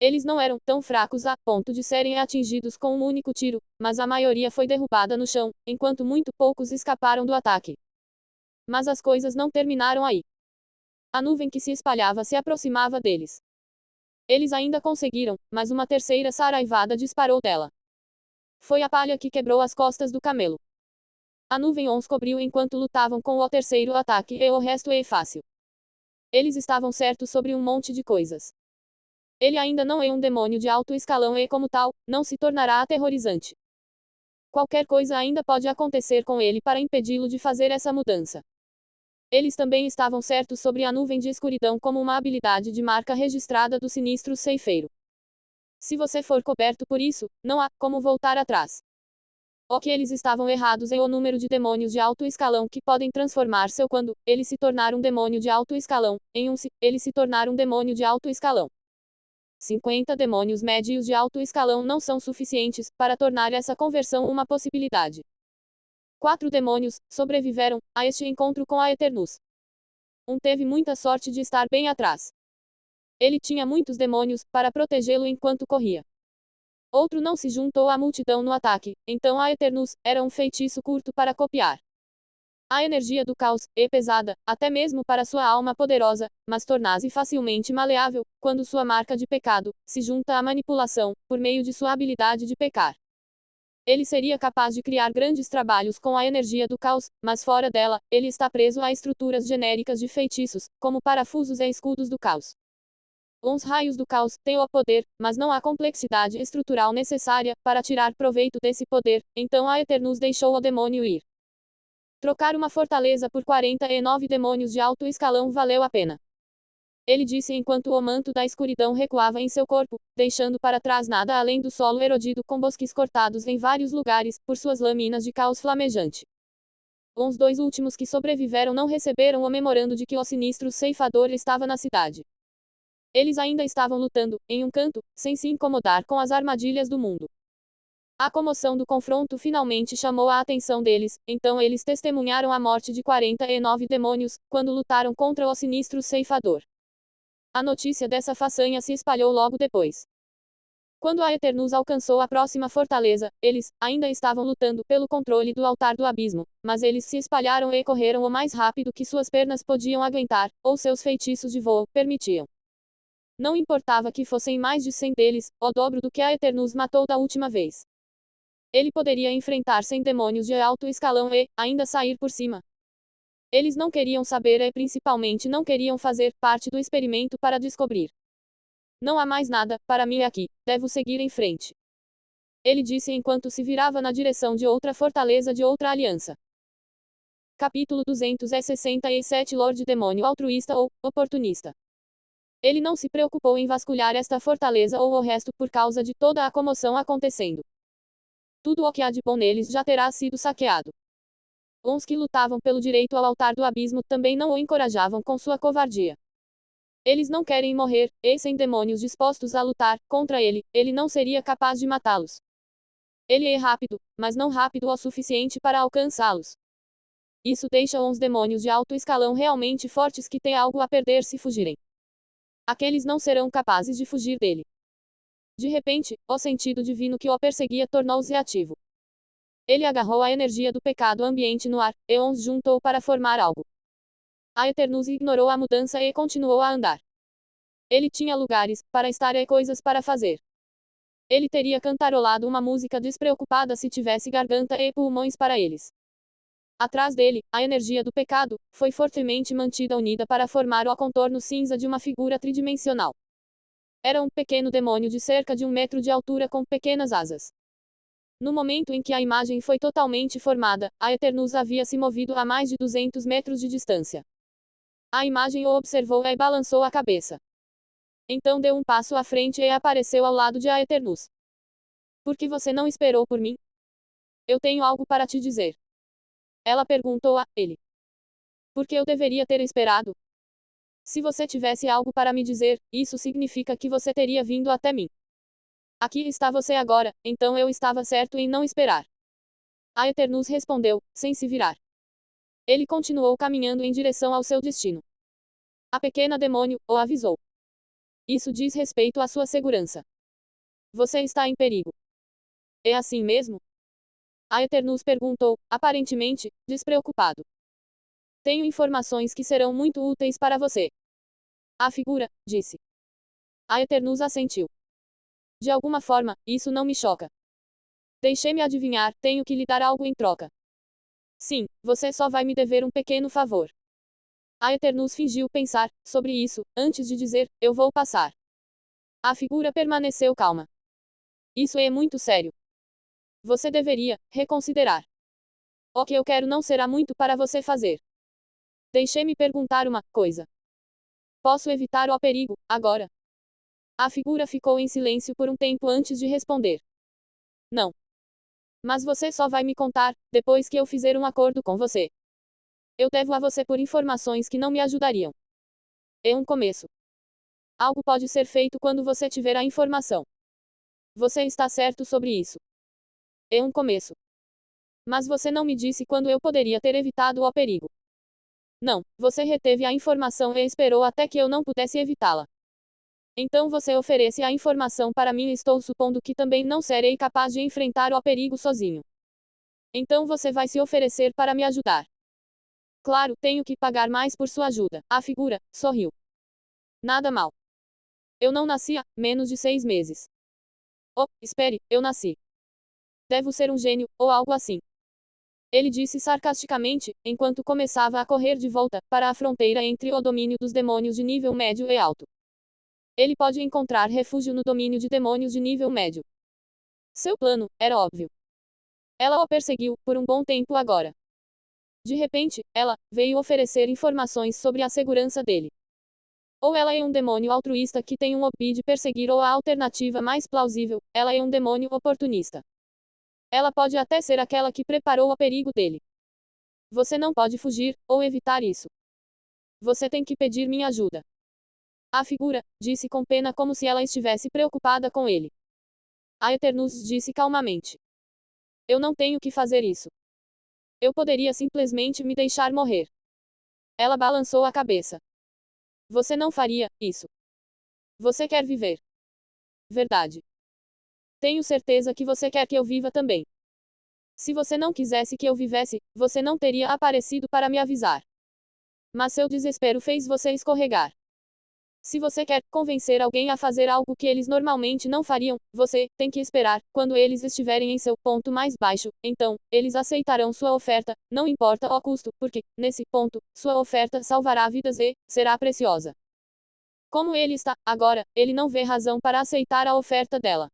Eles não eram tão fracos a ponto de serem atingidos com um único tiro, mas a maioria foi derrubada no chão, enquanto muito poucos escaparam do ataque. Mas as coisas não terminaram aí. A nuvem que se espalhava se aproximava deles. Eles ainda conseguiram, mas uma terceira saraivada disparou dela. Foi a palha que quebrou as costas do camelo. A nuvem os cobriu enquanto lutavam com o terceiro ataque e o resto é fácil. Eles estavam certos sobre um monte de coisas. Ele ainda não é um demônio de alto escalão e como tal, não se tornará aterrorizante. Qualquer coisa ainda pode acontecer com ele para impedi-lo de fazer essa mudança. Eles também estavam certos sobre a nuvem de escuridão como uma habilidade de marca registrada do sinistro ceifeiro. Se você for coberto por isso, não há como voltar atrás. O que eles estavam errados é o número de demônios de alto escalão que podem transformar-se quando ele se tornar um demônio de alto escalão, se ele se tornar um demônio de alto escalão. 50 demônios médios de alto escalão não são suficientes para tornar essa conversão uma possibilidade. 4 demônios sobreviveram a este encontro com a Eternus. Um teve muita sorte de estar bem atrás. Ele tinha muitos demônios para protegê-lo enquanto corria. Outro não se juntou à multidão no ataque, então a Eternus era um feitiço curto para copiar. A energia do caos é pesada, até mesmo para sua alma poderosa, mas torna-se facilmente maleável, quando sua marca de pecado se junta à manipulação, por meio de sua habilidade de pecar. Ele seria capaz de criar grandes trabalhos com a energia do caos, mas fora dela, ele está preso a estruturas genéricas de feitiços, como parafusos e escudos do caos. Os raios do caos têm o poder, mas não a complexidade estrutural necessária para tirar proveito desse poder, então a Eternus deixou o demônio ir. Trocar uma fortaleza por 49 demônios de alto escalão valeu a pena. Ele disse enquanto o manto da escuridão recuava em seu corpo, deixando para trás nada além do solo erodido com bosques cortados em vários lugares, por suas lâminas de caos flamejante. Os 2 últimos que sobreviveram não receberam o memorando de que o sinistro ceifador estava na cidade. Eles ainda estavam lutando, em um canto, sem se incomodar com as armadilhas do mundo. A comoção do confronto finalmente chamou a atenção deles, então eles testemunharam a morte de 49 demônios, quando lutaram contra o sinistro ceifador. A notícia dessa façanha se espalhou logo depois. Quando a Eternus alcançou a próxima fortaleza, eles ainda estavam lutando pelo controle do altar do abismo, mas eles se espalharam e correram o mais rápido que suas pernas podiam aguentar, ou seus feitiços de voo permitiam. Não importava que fossem mais de 100 deles, o dobro do que a Eternus matou da última vez. Ele poderia enfrentar 100 demônios de alto escalão e ainda sair por cima. Eles não queriam saber e principalmente não queriam fazer parte do experimento para descobrir. Não há mais nada para mim aqui, devo seguir em frente. Ele disse enquanto se virava na direção de outra fortaleza de outra aliança. Capítulo 267 Lorde Demônio Altruísta ou Oportunista. Ele não se preocupou em vasculhar esta fortaleza ou o resto por causa de toda a comoção acontecendo. Tudo o que há de bom neles já terá sido saqueado. Os que lutavam pelo direito ao altar do abismo também não o encorajavam com sua covardia. Eles não querem morrer, e sem demônios dispostos a lutar contra ele não seria capaz de matá-los. Ele é rápido, mas não rápido o suficiente para alcançá-los. Isso deixa os demônios de alto escalão realmente fortes que têm algo a perder se fugirem. Aqueles não serão capazes de fugir dele. De repente, o sentido divino que o perseguia tornou-se ativo. Ele agarrou a energia do pecado ambiente no ar, e os juntou para formar algo. A Eternus ignorou a mudança e continuou a andar. Ele tinha lugares para estar e coisas para fazer. Ele teria cantarolado uma música despreocupada se tivesse garganta e pulmões para eles. Atrás dele, a energia do pecado foi fortemente mantida unida para formar o contorno cinza de uma figura tridimensional. Era um pequeno demônio de cerca de 1 metro de altura com pequenas asas. No momento em que a imagem foi totalmente formada, a Eternus havia se movido a mais de 200 metros de distância. A imagem o observou e balançou a cabeça. Então deu um passo à frente e apareceu ao lado de a Eternus. Por que você não esperou por mim? Eu tenho algo para te dizer. Ela perguntou a ele. Por que eu deveria ter esperado? Se você tivesse algo para me dizer, isso significa que você teria vindo até mim. Aqui está você agora, então eu estava certo em não esperar. A Eternus respondeu, sem se virar. Ele continuou caminhando em direção ao seu destino. A pequena demônio o avisou. Isso diz respeito à sua segurança. Você está em perigo. É assim mesmo? A Eternus perguntou, aparentemente, despreocupado. Tenho informações que serão muito úteis para você. A figura disse. A Eternus assentiu. De alguma forma, isso não me choca. Deixe-me adivinhar, tenho que lhe dar algo em troca. Sim, você só vai me dever um pequeno favor. A Eternus fingiu pensar sobre isso, antes de dizer, eu vou passar. A figura permaneceu calma. Isso é muito sério. Você deveria reconsiderar. O que eu quero não será muito para você fazer. Deixe-me perguntar uma coisa. Posso evitar o perigo, agora? A figura ficou em silêncio por um tempo antes de responder. Não. Mas você só vai me contar, depois que eu fizer um acordo com você. Eu devo a você por informações que não me ajudariam. É um começo. Algo pode ser feito quando você tiver a informação. Você está certo sobre isso. É um começo. Mas você não me disse quando eu poderia ter evitado o perigo. Não, você reteve a informação e esperou até que eu não pudesse evitá-la. Então você oferece a informação para mim e estou supondo que também não serei capaz de enfrentar o perigo sozinho. Então você vai se oferecer para me ajudar. Claro, tenho que pagar mais por sua ajuda. A figura sorriu. Nada mal. Eu não nasci há menos de 6 meses. Oh, espere, eu nasci. Devo ser um gênio, ou algo assim. Ele disse sarcasticamente, enquanto começava a correr de volta para a fronteira entre o domínio dos demônios de nível médio e alto. Ele pode encontrar refúgio no domínio de demônios de nível médio. Seu plano era óbvio. Ela o perseguiu por um bom tempo agora. De repente, ela veio oferecer informações sobre a segurança dele. Ou ela é um demônio altruísta que tem um hobby de perseguir, ou a alternativa mais plausível, ela é um demônio oportunista. Ela pode até ser aquela que preparou o perigo dele. Você não pode fugir, ou evitar isso. Você tem que pedir minha ajuda. A figura disse com pena, como se ela estivesse preocupada com ele. A Eternus disse calmamente. Eu não tenho que fazer isso. Eu poderia simplesmente me deixar morrer. Ela balançou a cabeça. Você não faria isso. Você quer viver. Verdade. Tenho certeza que você quer que eu viva também. Se você não quisesse que eu vivesse, você não teria aparecido para me avisar. Mas seu desespero fez você escorregar. Se você quer convencer alguém a fazer algo que eles normalmente não fariam, você tem que esperar, quando eles estiverem em seu ponto mais baixo, então, eles aceitarão sua oferta, não importa o custo, porque, nesse ponto, sua oferta salvará vidas e será preciosa. Como ele está agora, ele não vê razão para aceitar a oferta dela.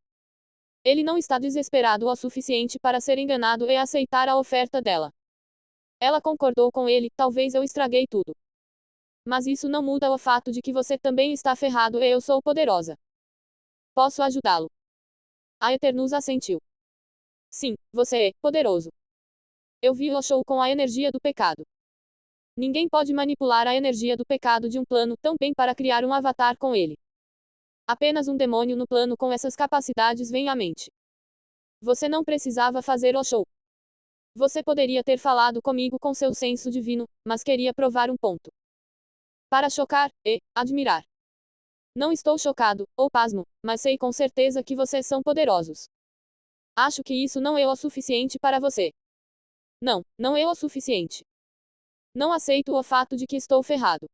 Ele não está desesperado o suficiente para ser enganado e aceitar a oferta dela. Ela concordou com ele, talvez eu estraguei tudo. Mas isso não muda o fato de que você também está ferrado e eu sou poderosa. Posso ajudá-lo. A Eternus assentiu. Sim, você é poderoso. Eu vi o show com a energia do pecado. Ninguém pode manipular a energia do pecado de um plano tão bem para criar um avatar com ele. Apenas um demônio no plano com essas capacidades vem à mente. Você não precisava fazer o show. Você poderia ter falado comigo com seu senso divino, mas queria provar um ponto. Para chocar e admirar. Não estou chocado, ou pasmo, mas sei com certeza que vocês são poderosos. Acho que isso não é o suficiente para você. Não, não é o suficiente. Não aceito o fato de que estou ferrado.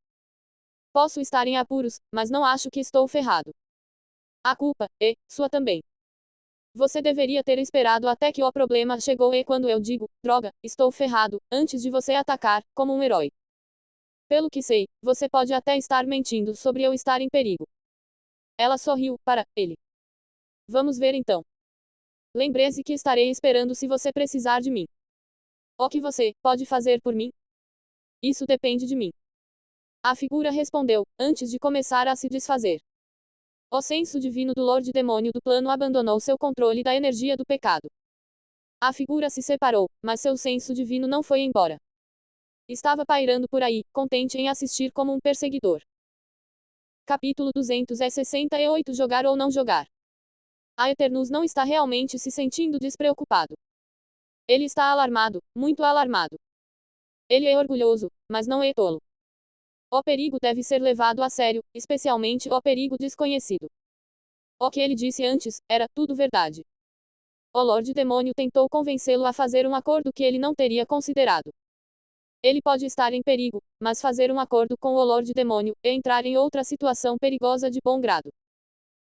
Posso estar em apuros, mas não acho que estou ferrado. A culpa é sua também. Você deveria ter esperado até que o problema chegou e quando eu digo, droga, estou ferrado, antes de você atacar, como um herói. Pelo que sei, você pode até estar mentindo sobre eu estar em perigo. Ela sorriu para ele. Vamos ver então. Lembre-se que estarei esperando se você precisar de mim. O que você pode fazer por mim? Isso depende de mim. A figura respondeu, antes de começar a se desfazer. O senso divino do Lorde Demônio do plano abandonou seu controle da energia do pecado. A figura se separou, mas seu senso divino não foi embora. Estava pairando por aí, contente em assistir como um perseguidor. Capítulo 268 Jogar ou não jogar. A Eternus não está realmente se sentindo despreocupado. Ele está alarmado, muito alarmado. Ele é orgulhoso, mas não é tolo. O perigo deve ser levado a sério, especialmente o perigo desconhecido. O que ele disse antes, era tudo verdade. O Lorde Demônio tentou convencê-lo a fazer um acordo que ele não teria considerado. Ele pode estar em perigo, mas fazer um acordo com o Lorde Demônio, e entrar em outra situação perigosa de bom grado.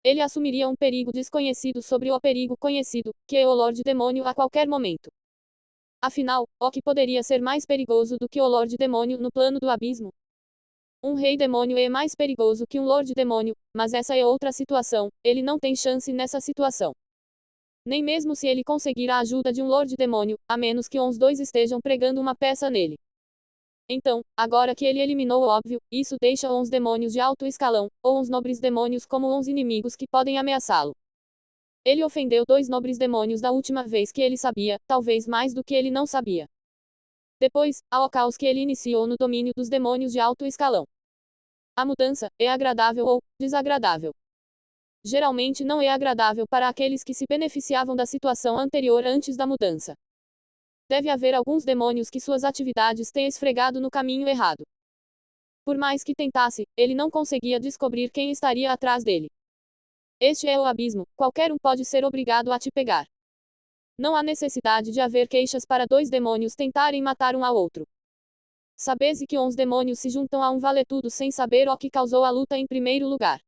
Ele assumiria um perigo desconhecido sobre o perigo conhecido, que é o Lorde Demônio a qualquer momento. Afinal, o que poderia ser mais perigoso do que o Lorde Demônio no plano do abismo? Um rei demônio é mais perigoso que um Lorde Demônio, mas essa é outra situação, ele não tem chance nessa situação. Nem mesmo se ele conseguir a ajuda de um Lorde Demônio, a menos que os dois estejam pregando uma peça nele. Então, agora que ele eliminou o óbvio, isso deixa uns demônios de alto escalão, ou uns nobres demônios como uns inimigos que podem ameaçá-lo. Ele ofendeu 2 nobres demônios da última vez que ele sabia, talvez mais do que ele não sabia. Depois, ao caos que ele iniciou no domínio dos demônios de alto escalão. A mudança é agradável ou desagradável. Geralmente não é agradável para aqueles que se beneficiavam da situação anterior antes da mudança. Deve haver alguns demônios que suas atividades têm esfregado no caminho errado. Por mais que tentasse, ele não conseguia descobrir quem estaria atrás dele. Este é o abismo, qualquer um pode ser obrigado a te pegar. Não há necessidade de haver queixas para 2 demônios tentarem matar um ao outro. Sabes que uns demônios se juntam a um vale-tudo sem saber o que causou a luta em primeiro lugar.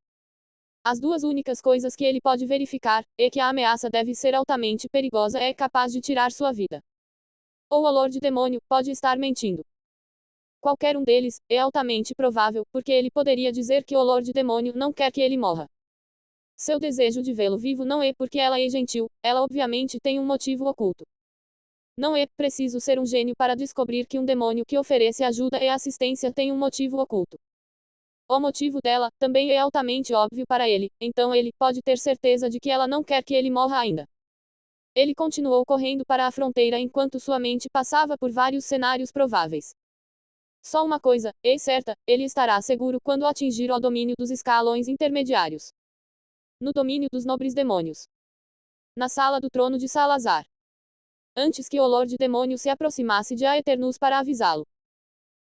As 2 únicas coisas que ele pode verificar é que a ameaça deve ser altamente perigosa e é capaz de tirar sua vida. Ou o Lorde Demônio pode estar mentindo. Qualquer um deles é altamente provável, porque ele poderia dizer que o Lorde Demônio não quer que ele morra. Seu desejo de vê-lo vivo não é porque ela é gentil, ela obviamente tem um motivo oculto. Não é preciso ser um gênio para descobrir que um demônio que oferece ajuda e assistência tem um motivo oculto. O motivo dela também é altamente óbvio para ele, então ele pode ter certeza de que ela não quer que ele morra ainda. Ele continuou correndo para a fronteira enquanto sua mente passava por vários cenários prováveis. Só uma coisa é certa, ele estará seguro quando atingir o domínio dos escalões intermediários. No domínio dos nobres demônios. Na sala do trono de Salazar. Antes que o Lorde Demônio se aproximasse de Aeternus para avisá-lo.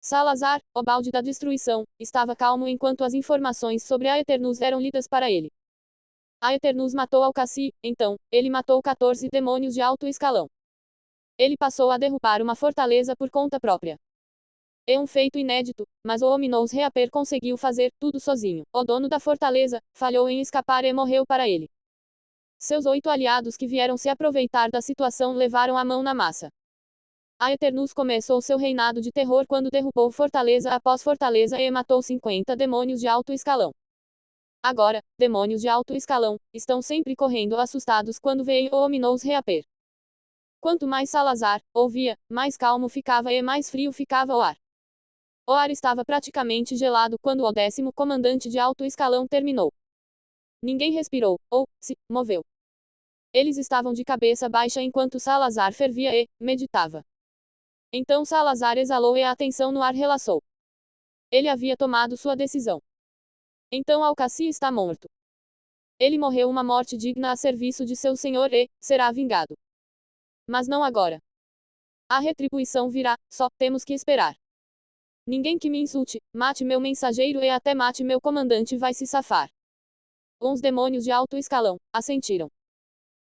Salazar, o balde da destruição, estava calmo enquanto as informações sobre Aeternus eram lidas para ele. Aeternus matou Alcassi, então, ele matou 14 demônios de alto escalão. Ele passou a derrubar uma fortaleza por conta própria. É um feito inédito, mas o Ominous Reaper conseguiu fazer tudo sozinho. O dono da fortaleza falhou em escapar e morreu para ele. Seus 8 aliados que vieram se aproveitar da situação levaram a mão na massa. Aeternus começou seu reinado de terror quando derrubou fortaleza após fortaleza e matou 50 demônios de alto escalão. Agora, demônios de alto escalão estão sempre correndo assustados quando veem o Ominous Reaper. Quanto mais Salazar ouvia, mais calmo ficava e mais frio ficava o ar. O ar estava praticamente gelado quando o 10º comandante de alto escalão terminou. Ninguém respirou, ou se moveu. Eles estavam de cabeça baixa enquanto Salazar fervia e meditava. Então Salazar exalou e a atenção no ar relaxou. Ele havia tomado sua decisão. Então Alcassi está morto. Ele morreu uma morte digna a serviço de seu senhor e será vingado. Mas não agora. A retribuição virá, só temos que esperar. Ninguém que me insulte, mate meu mensageiro e até mate meu comandante vai se safar. Uns demônios de alto escalão assentiram.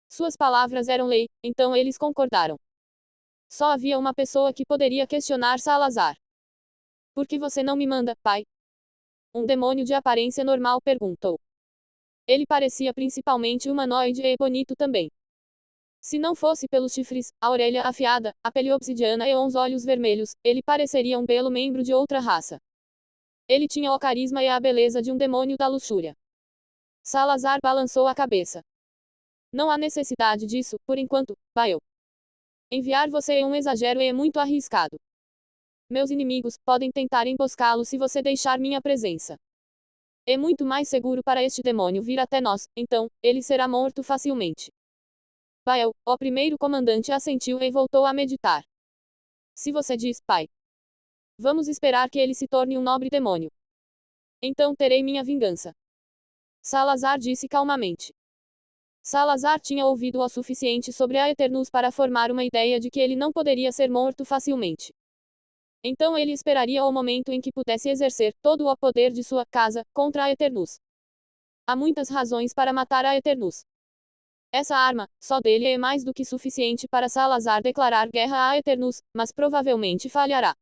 Suas palavras eram lei, então eles concordaram. Só havia uma pessoa que poderia questionar Salazar. Por que você não me manda, pai? Um demônio de aparência normal perguntou. Ele parecia principalmente humanoide e bonito também. Se não fosse pelos chifres, a orelha afiada, a pele obsidiana e os olhos vermelhos, ele pareceria um belo membro de outra raça. Ele tinha o carisma e a beleza de um demônio da luxúria. Salazar balançou a cabeça. Não há necessidade disso, por enquanto, pai. Enviar você é um exagero e é muito arriscado. Meus inimigos podem tentar emboscá-lo se você deixar minha presença. É muito mais seguro para este demônio vir até nós, então, ele será morto facilmente. Bael, o primeiro comandante assentiu e voltou a meditar. Se você diz, pai. Vamos esperar que ele se torne um nobre demônio. Então terei minha vingança. Salazar disse calmamente. Salazar tinha ouvido o suficiente sobre Aeternus para formar uma ideia de que ele não poderia ser morto facilmente. Então ele esperaria o momento em que pudesse exercer todo o poder de sua casa contra Aeternus. Há muitas razões para matar Aeternus. Essa arma, só dele é mais do que suficiente para Salazar declarar guerra a Aeternus, mas provavelmente falhará.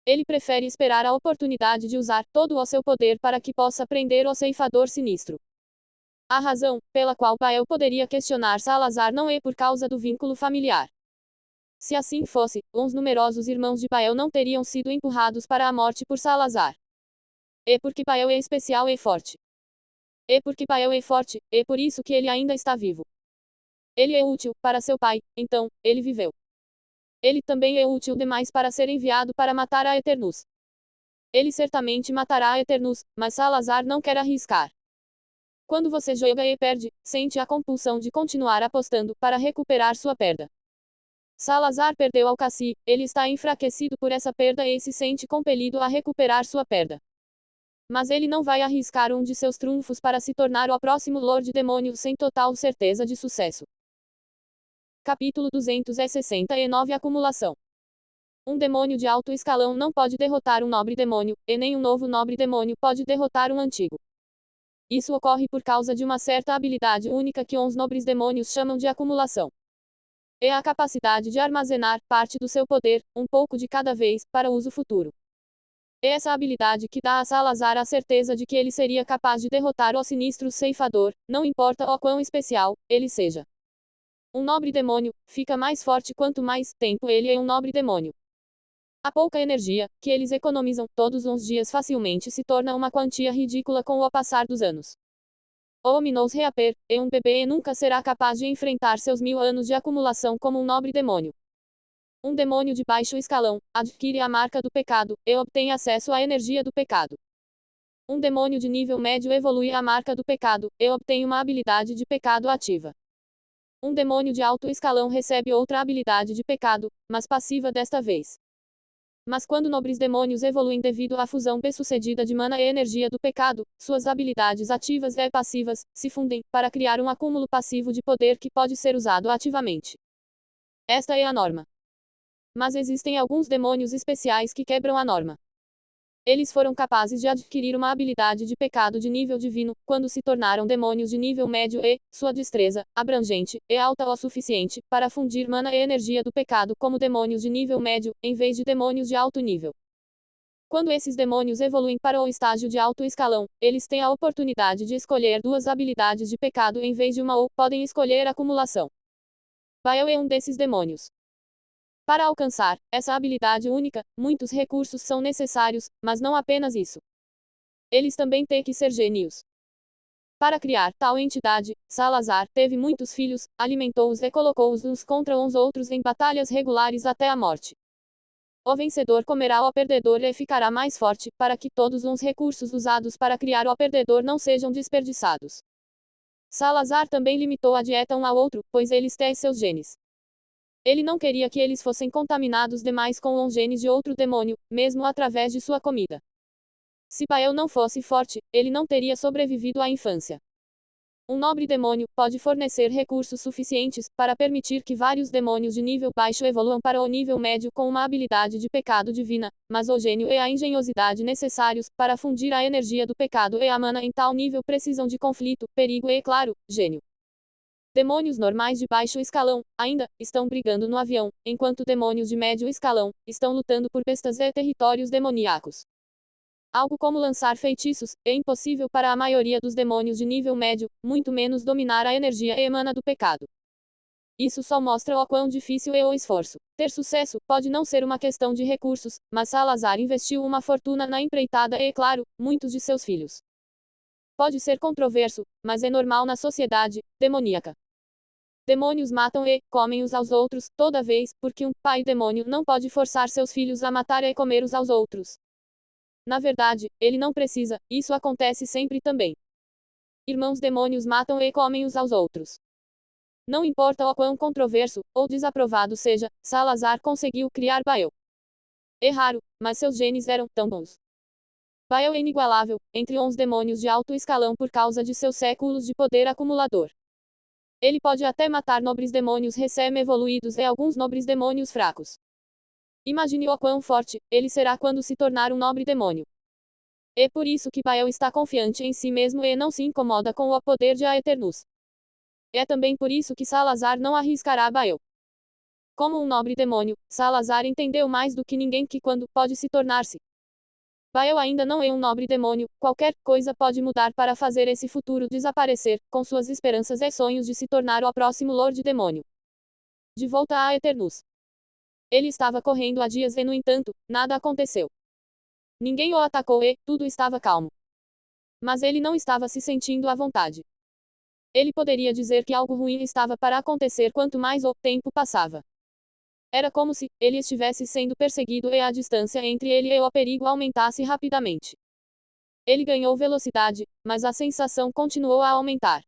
Ele prefere esperar a oportunidade de usar todo o seu poder para que possa prender o ceifador sinistro. A razão pela qual Bael poderia questionar Salazar não é por causa do vínculo familiar. Se assim fosse, os numerosos irmãos de Bael não teriam sido empurrados para a morte por Salazar. É porque Bael é especial e forte. É porque Bael é forte, é por isso que ele ainda está vivo. Ele é útil para seu pai, então, ele viveu. Ele também é útil demais para ser enviado para matar a Eternus. Ele certamente matará a Eternus, mas Salazar não quer arriscar. Quando você joga e perde, sente a compulsão de continuar apostando para recuperar sua perda. Salazar perdeu ao Cassi, ele está enfraquecido por essa perda e se sente compelido a recuperar sua perda. Mas ele não vai arriscar um de seus trunfos para se tornar o próximo Lorde Demônio sem total certeza de sucesso. Capítulo 269 Acumulação. Um demônio de alto escalão não pode derrotar um nobre demônio, e nem um novo nobre demônio pode derrotar um antigo. Isso ocorre por causa de uma certa habilidade única que os nobres demônios chamam de acumulação. É a capacidade de armazenar parte do seu poder, um pouco de cada vez, para uso futuro. É essa habilidade que dá a Salazar a certeza de que ele seria capaz de derrotar o sinistro ceifador, não importa o quão especial ele seja. Um nobre demônio fica mais forte quanto mais tempo ele é um nobre demônio. A pouca energia que eles economizam todos os dias facilmente se torna uma quantia ridícula com o passar dos anos. O ominous reaper é um bebê e nunca será capaz de enfrentar seus 1000 anos de acumulação como um nobre demônio. Um demônio de baixo escalão adquire a marca do pecado e obtém acesso à energia do pecado. Um demônio de nível médio evolui a marca do pecado e obtém uma habilidade de pecado ativa. Um demônio de alto escalão recebe outra habilidade de pecado, mas passiva desta vez. Mas quando nobres demônios evoluem devido à fusão bem-sucedida de mana e energia do pecado, suas habilidades ativas e passivas se fundem para criar um acúmulo passivo de poder que pode ser usado ativamente. Esta é a norma. Mas existem alguns demônios especiais que quebram a norma. Eles foram capazes de adquirir uma habilidade de pecado de nível divino, quando se tornaram demônios de nível médio e, sua destreza, abrangente, é alta o suficiente, para fundir mana e energia do pecado como demônios de nível médio, em vez de demônios de alto nível. Quando esses demônios evoluem para o estágio de alto escalão, eles têm a oportunidade de escolher duas habilidades de pecado em vez de uma ou podem escolher acumulação. Bael é um desses demônios. Para alcançar essa habilidade única, muitos recursos são necessários, mas não apenas isso. Eles também têm que ser gênios. Para criar tal entidade, Salazar teve muitos filhos, alimentou-os e colocou-os uns contra os outros em batalhas regulares até a morte. O vencedor comerá o perdedor e ficará mais forte, para que todos os recursos usados para criar o perdedor não sejam desperdiçados. Salazar também limitou a dieta um ao outro, pois eles têm seus genes. Ele não queria que eles fossem contaminados demais com os genes de outro demônio, mesmo através de sua comida. Se Bael não fosse forte, ele não teria sobrevivido à infância. Um nobre demônio pode fornecer recursos suficientes para permitir que vários demônios de nível baixo evoluam para o nível médio com uma habilidade de pecado divina, mas o gênio e a engenhosidade necessários para fundir a energia do pecado e a mana em tal nível precisam de conflito, perigo e, claro, gênio. Demônios normais de baixo escalão, ainda, estão brigando no avião, enquanto demônios de médio escalão, estão lutando por bestas e territórios demoníacos. Algo como lançar feitiços, é impossível para a maioria dos demônios de nível médio, muito menos dominar a energia emana do pecado. Isso só mostra o quão difícil é o esforço. Ter sucesso pode não ser uma questão de recursos, mas Salazar investiu uma fortuna na empreitada e, claro, muitos de seus filhos. Pode ser controverso, mas é normal na sociedade demoníaca. Demônios matam e comem uns aos outros, toda vez, porque um pai demônio não pode forçar seus filhos a matar e comer uns aos outros. Na verdade, ele não precisa, isso acontece sempre também. Irmãos demônios matam e comem uns aos outros. Não importa o quão controverso ou desaprovado seja, Salazar conseguiu criar Bael. É raro, mas seus genes eram tão bons. Bael é inigualável entre os demônios de alto escalão por causa de seus séculos de poder acumulador. Ele pode até matar nobres demônios recém-evoluídos e alguns nobres demônios fracos. Imagine o quão forte ele será quando se tornar um nobre demônio. É por isso que Bael está confiante em si mesmo e não se incomoda com o poder de Aeternus. É também por isso que Salazar não arriscará Bael. Como um nobre demônio, Salazar entendeu mais do que ninguém que quando pode se tornar-se Baal ainda não é um nobre demônio, qualquer coisa pode mudar para fazer esse futuro desaparecer, com suas esperanças e sonhos de se tornar o próximo Lorde Demônio. De volta a Eternus. Ele estava correndo há dias e, no entanto, nada aconteceu. Ninguém o atacou e tudo estava calmo. Mas ele não estava se sentindo à vontade. Ele poderia dizer que algo ruim estava para acontecer quanto mais o tempo passava. Era como se ele estivesse sendo perseguido e a distância entre ele e o perigo aumentasse rapidamente. Ele ganhou velocidade, mas a sensação continuou a aumentar.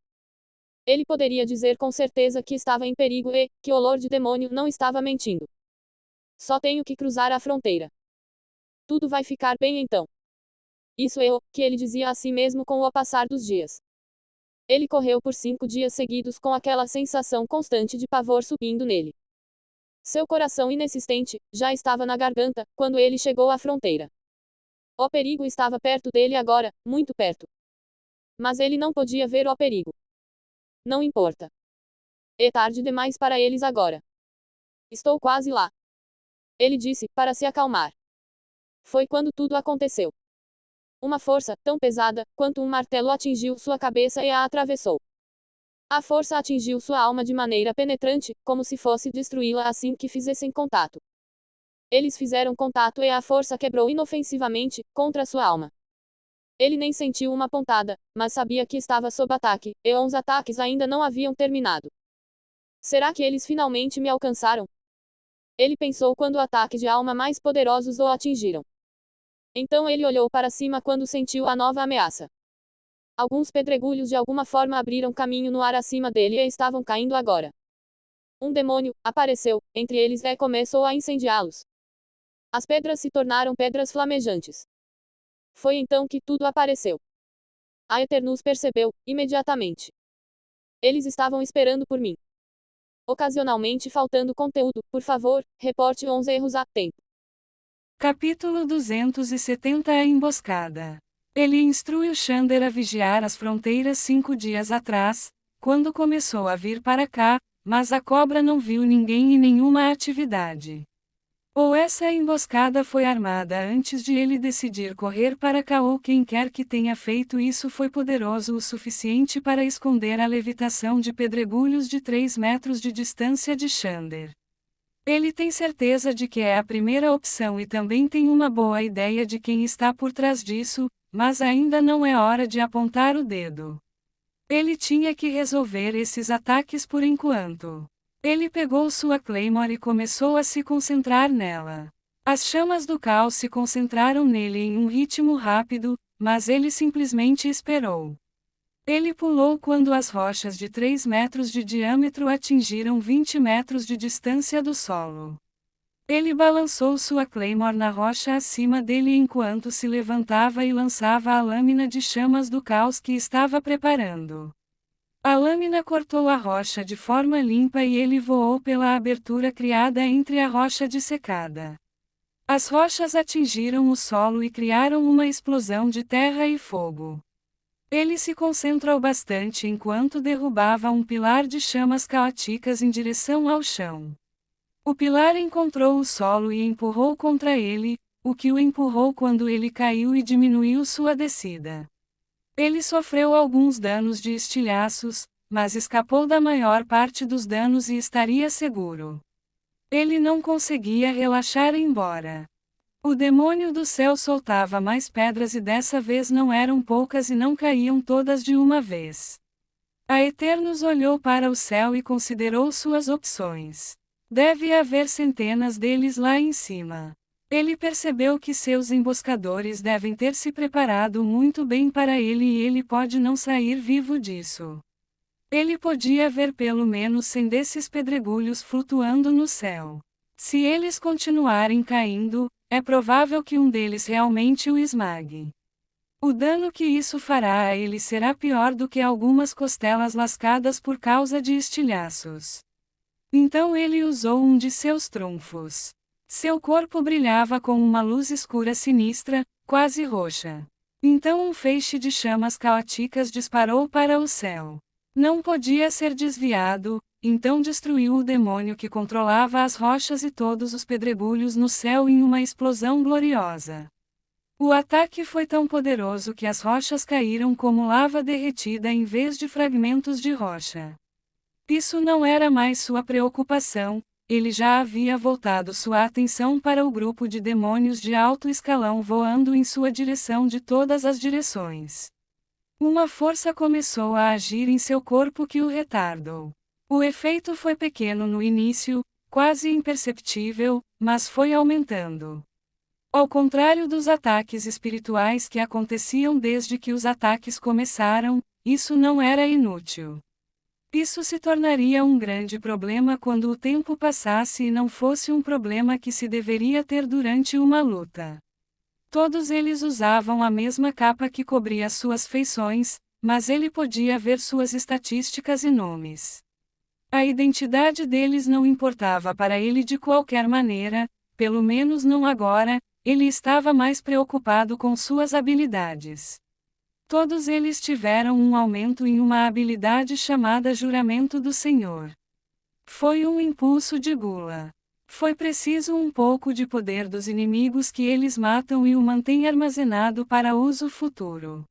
Ele poderia dizer com certeza que estava em perigo e que o Lorde Demônio não estava mentindo. Só tenho que cruzar a fronteira. Tudo vai ficar bem então. Isso é o que ele dizia a si mesmo com o passar dos dias. Ele correu por 5 dias seguidos com aquela sensação constante de pavor subindo nele. Seu coração inexistente já estava na garganta quando ele chegou à fronteira. O perigo estava perto dele agora, muito perto. Mas ele não podia ver o perigo. Não importa. É tarde demais para eles agora. Estou quase lá. Ele disse, para se acalmar. Foi quando tudo aconteceu. Uma força, tão pesada, quanto um martelo atingiu sua cabeça e a atravessou. A força atingiu sua alma de maneira penetrante, como se fosse destruí-la assim que fizessem contato. Eles fizeram contato e a força quebrou inofensivamente, contra sua alma. Ele nem sentiu uma pontada, mas sabia que estava sob ataque, e os ataques ainda não haviam terminado. Será que eles finalmente me alcançaram? Ele pensou quando ataques de alma mais poderosos o atingiram. Então ele olhou para cima quando sentiu a nova ameaça. Alguns pedregulhos de alguma forma abriram caminho no ar acima dele e estavam caindo agora. Um demônio apareceu entre eles e começou a incendiá-los. As pedras se tornaram pedras flamejantes. Foi então que tudo apareceu. A Eternus percebeu, imediatamente. Eles estavam esperando por mim. Ocasionalmente faltando conteúdo, por favor, reporte os erros a tempo. Capítulo 270 A Emboscada. Ele instrui o Xander a vigiar as fronteiras 5 dias atrás, quando começou a vir para cá, mas a cobra não viu ninguém e nenhuma atividade. Ou essa emboscada foi armada antes de ele decidir correr para cá, ou quem quer que tenha feito isso foi poderoso o suficiente para esconder a levitação de pedregulhos de 3 metros de distância de Xander. Ele tem certeza de que é a primeira opção e também tem uma boa ideia de quem está por trás disso, mas ainda não é hora de apontar o dedo. Ele tinha que resolver esses ataques por enquanto. Ele pegou sua Claymore e começou a se concentrar nela. As chamas do caos se concentraram nele em um ritmo rápido, mas ele simplesmente esperou. Ele pulou quando as rochas de 3 metros de diâmetro atingiram 20 metros de distância do solo. Ele balançou sua Claymore na rocha acima dele enquanto se levantava e lançava a lâmina de chamas do caos que estava preparando. A lâmina cortou a rocha de forma limpa e ele voou pela abertura criada entre a rocha dissecada. As rochas atingiram o solo e criaram uma explosão de terra e fogo. Ele se concentrou bastante enquanto derrubava um pilar de chamas caóticas em direção ao chão. O pilar encontrou o solo e empurrou contra ele, o que o empurrou quando ele caiu e diminuiu sua descida. Ele sofreu alguns danos de estilhaços, mas escapou da maior parte dos danos e estaria seguro. Ele não conseguia relaxar embora. O demônio do céu soltava mais pedras e dessa vez não eram poucas e não caíam todas de uma vez. A Eternus olhou para o céu e considerou suas opções. Deve haver centenas deles lá em cima. Ele percebeu que seus emboscadores devem ter se preparado muito bem para ele e ele pode não sair vivo disso. Ele podia ver pelo menos 100 desses pedregulhos flutuando no céu. Se eles continuarem caindo, é provável que um deles realmente o esmague. O dano que isso fará a ele será pior do que algumas costelas lascadas por causa de estilhaços. Então ele usou um de seus trunfos. Seu corpo brilhava com uma luz escura sinistra, quase roxa. Então um feixe de chamas caóticas disparou para o céu. Não podia ser desviado, então destruiu o demônio que controlava as rochas e todos os pedregulhos no céu em uma explosão gloriosa. O ataque foi tão poderoso que as rochas caíram como lava derretida em vez de fragmentos de rocha. Isso não era mais sua preocupação, ele já havia voltado sua atenção para o grupo de demônios de alto escalão voando em sua direção de todas as direções. Uma força começou a agir em seu corpo que o retardou. O efeito foi pequeno no início, quase imperceptível, mas foi aumentando. Ao contrário dos ataques espirituais que aconteciam desde que os ataques começaram, isso não era inútil. Isso se tornaria um grande problema quando o tempo passasse e não fosse um problema que se deveria ter durante uma luta. Todos eles usavam a mesma capa que cobria suas feições, mas ele podia ver suas estatísticas e nomes. A identidade deles não importava para ele de qualquer maneira, pelo menos não agora, ele estava mais preocupado com suas habilidades. Todos eles tiveram um aumento em uma habilidade chamada Juramento do Senhor. Foi um impulso de gula. Foi preciso um pouco de poder dos inimigos que eles matam e o mantém armazenado para uso futuro.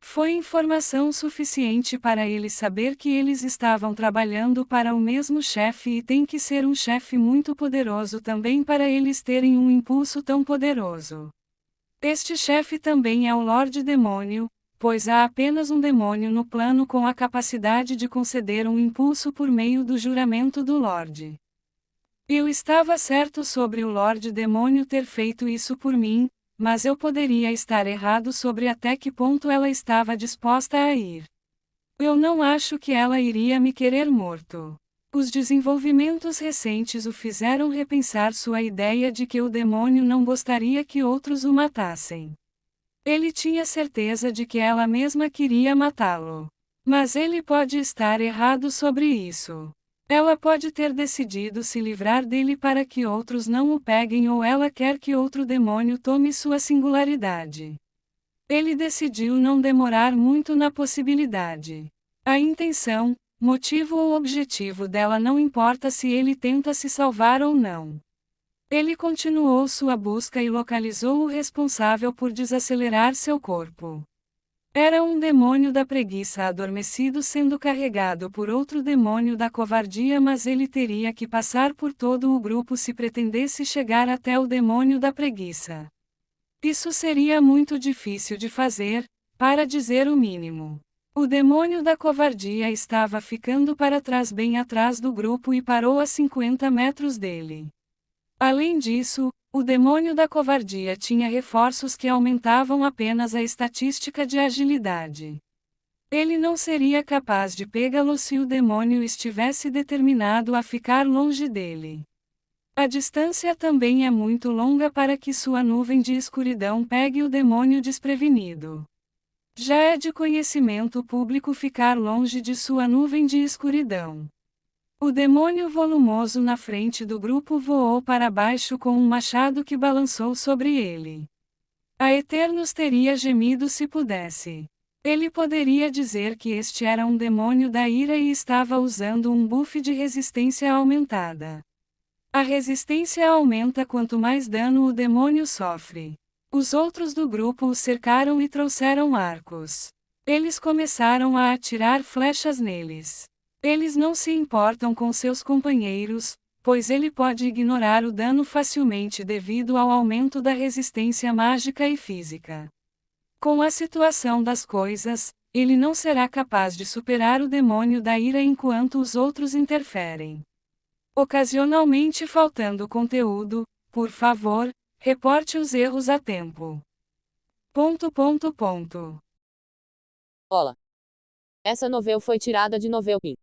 Foi informação suficiente para ele saber que eles estavam trabalhando para o mesmo chefe e tem que ser um chefe muito poderoso também para eles terem um impulso tão poderoso. Este chefe também é o Lorde Demônio, pois há apenas um demônio no plano com a capacidade de conceder um impulso por meio do juramento do Lorde. Eu estava certo sobre o Lorde Demônio ter feito isso por mim, mas eu poderia estar errado sobre até que ponto ela estava disposta a ir. Eu não acho que ela iria me querer morto. Os desenvolvimentos recentes o fizeram repensar sua ideia de que o demônio não gostaria que outros o matassem. Ele tinha certeza de que ela mesma queria matá-lo. Mas ele pode estar errado sobre isso. Ela pode ter decidido se livrar dele para que outros não o peguem ou ela quer que outro demônio tome sua singularidade. Ele decidiu não demorar muito na possibilidade. A intenção, motivo ou objetivo dela não importa se ele tenta se salvar ou não. Ele continuou sua busca e localizou o responsável por desacelerar seu corpo. Era um demônio da preguiça adormecido sendo carregado por outro demônio da covardia, mas ele teria que passar por todo o grupo se pretendesse chegar até o demônio da preguiça. Isso seria muito difícil de fazer, para dizer o mínimo. O demônio da covardia estava ficando para trás, bem atrás do grupo, e parou a 50 metros dele. Além disso, o demônio da covardia tinha reforços que aumentavam apenas a estatística de agilidade. Ele não seria capaz de pegá-lo se o demônio estivesse determinado a ficar longe dele. A distância também é muito longa para que sua nuvem de escuridão pegue o demônio desprevenido. Já é de conhecimento público ficar longe de sua nuvem de escuridão. O demônio volumoso na frente do grupo voou para baixo com um machado que balançou sobre ele. A Eternos teria gemido se pudesse. Ele poderia dizer que este era um demônio da ira e estava usando um buff de resistência aumentada. A resistência aumenta quanto mais dano o demônio sofre. Os outros do grupo o cercaram e trouxeram arcos. Eles começaram a atirar flechas neles. Eles não se importam com seus companheiros, pois ele pode ignorar o dano facilmente devido ao aumento da resistência mágica e física. Com a situação das coisas, ele não será capaz de superar o demônio da ira enquanto os outros interferem. Ocasionalmente faltando conteúdo, por favor, reporte os erros a tempo. Olá. Essa novel foi tirada de Novelpin.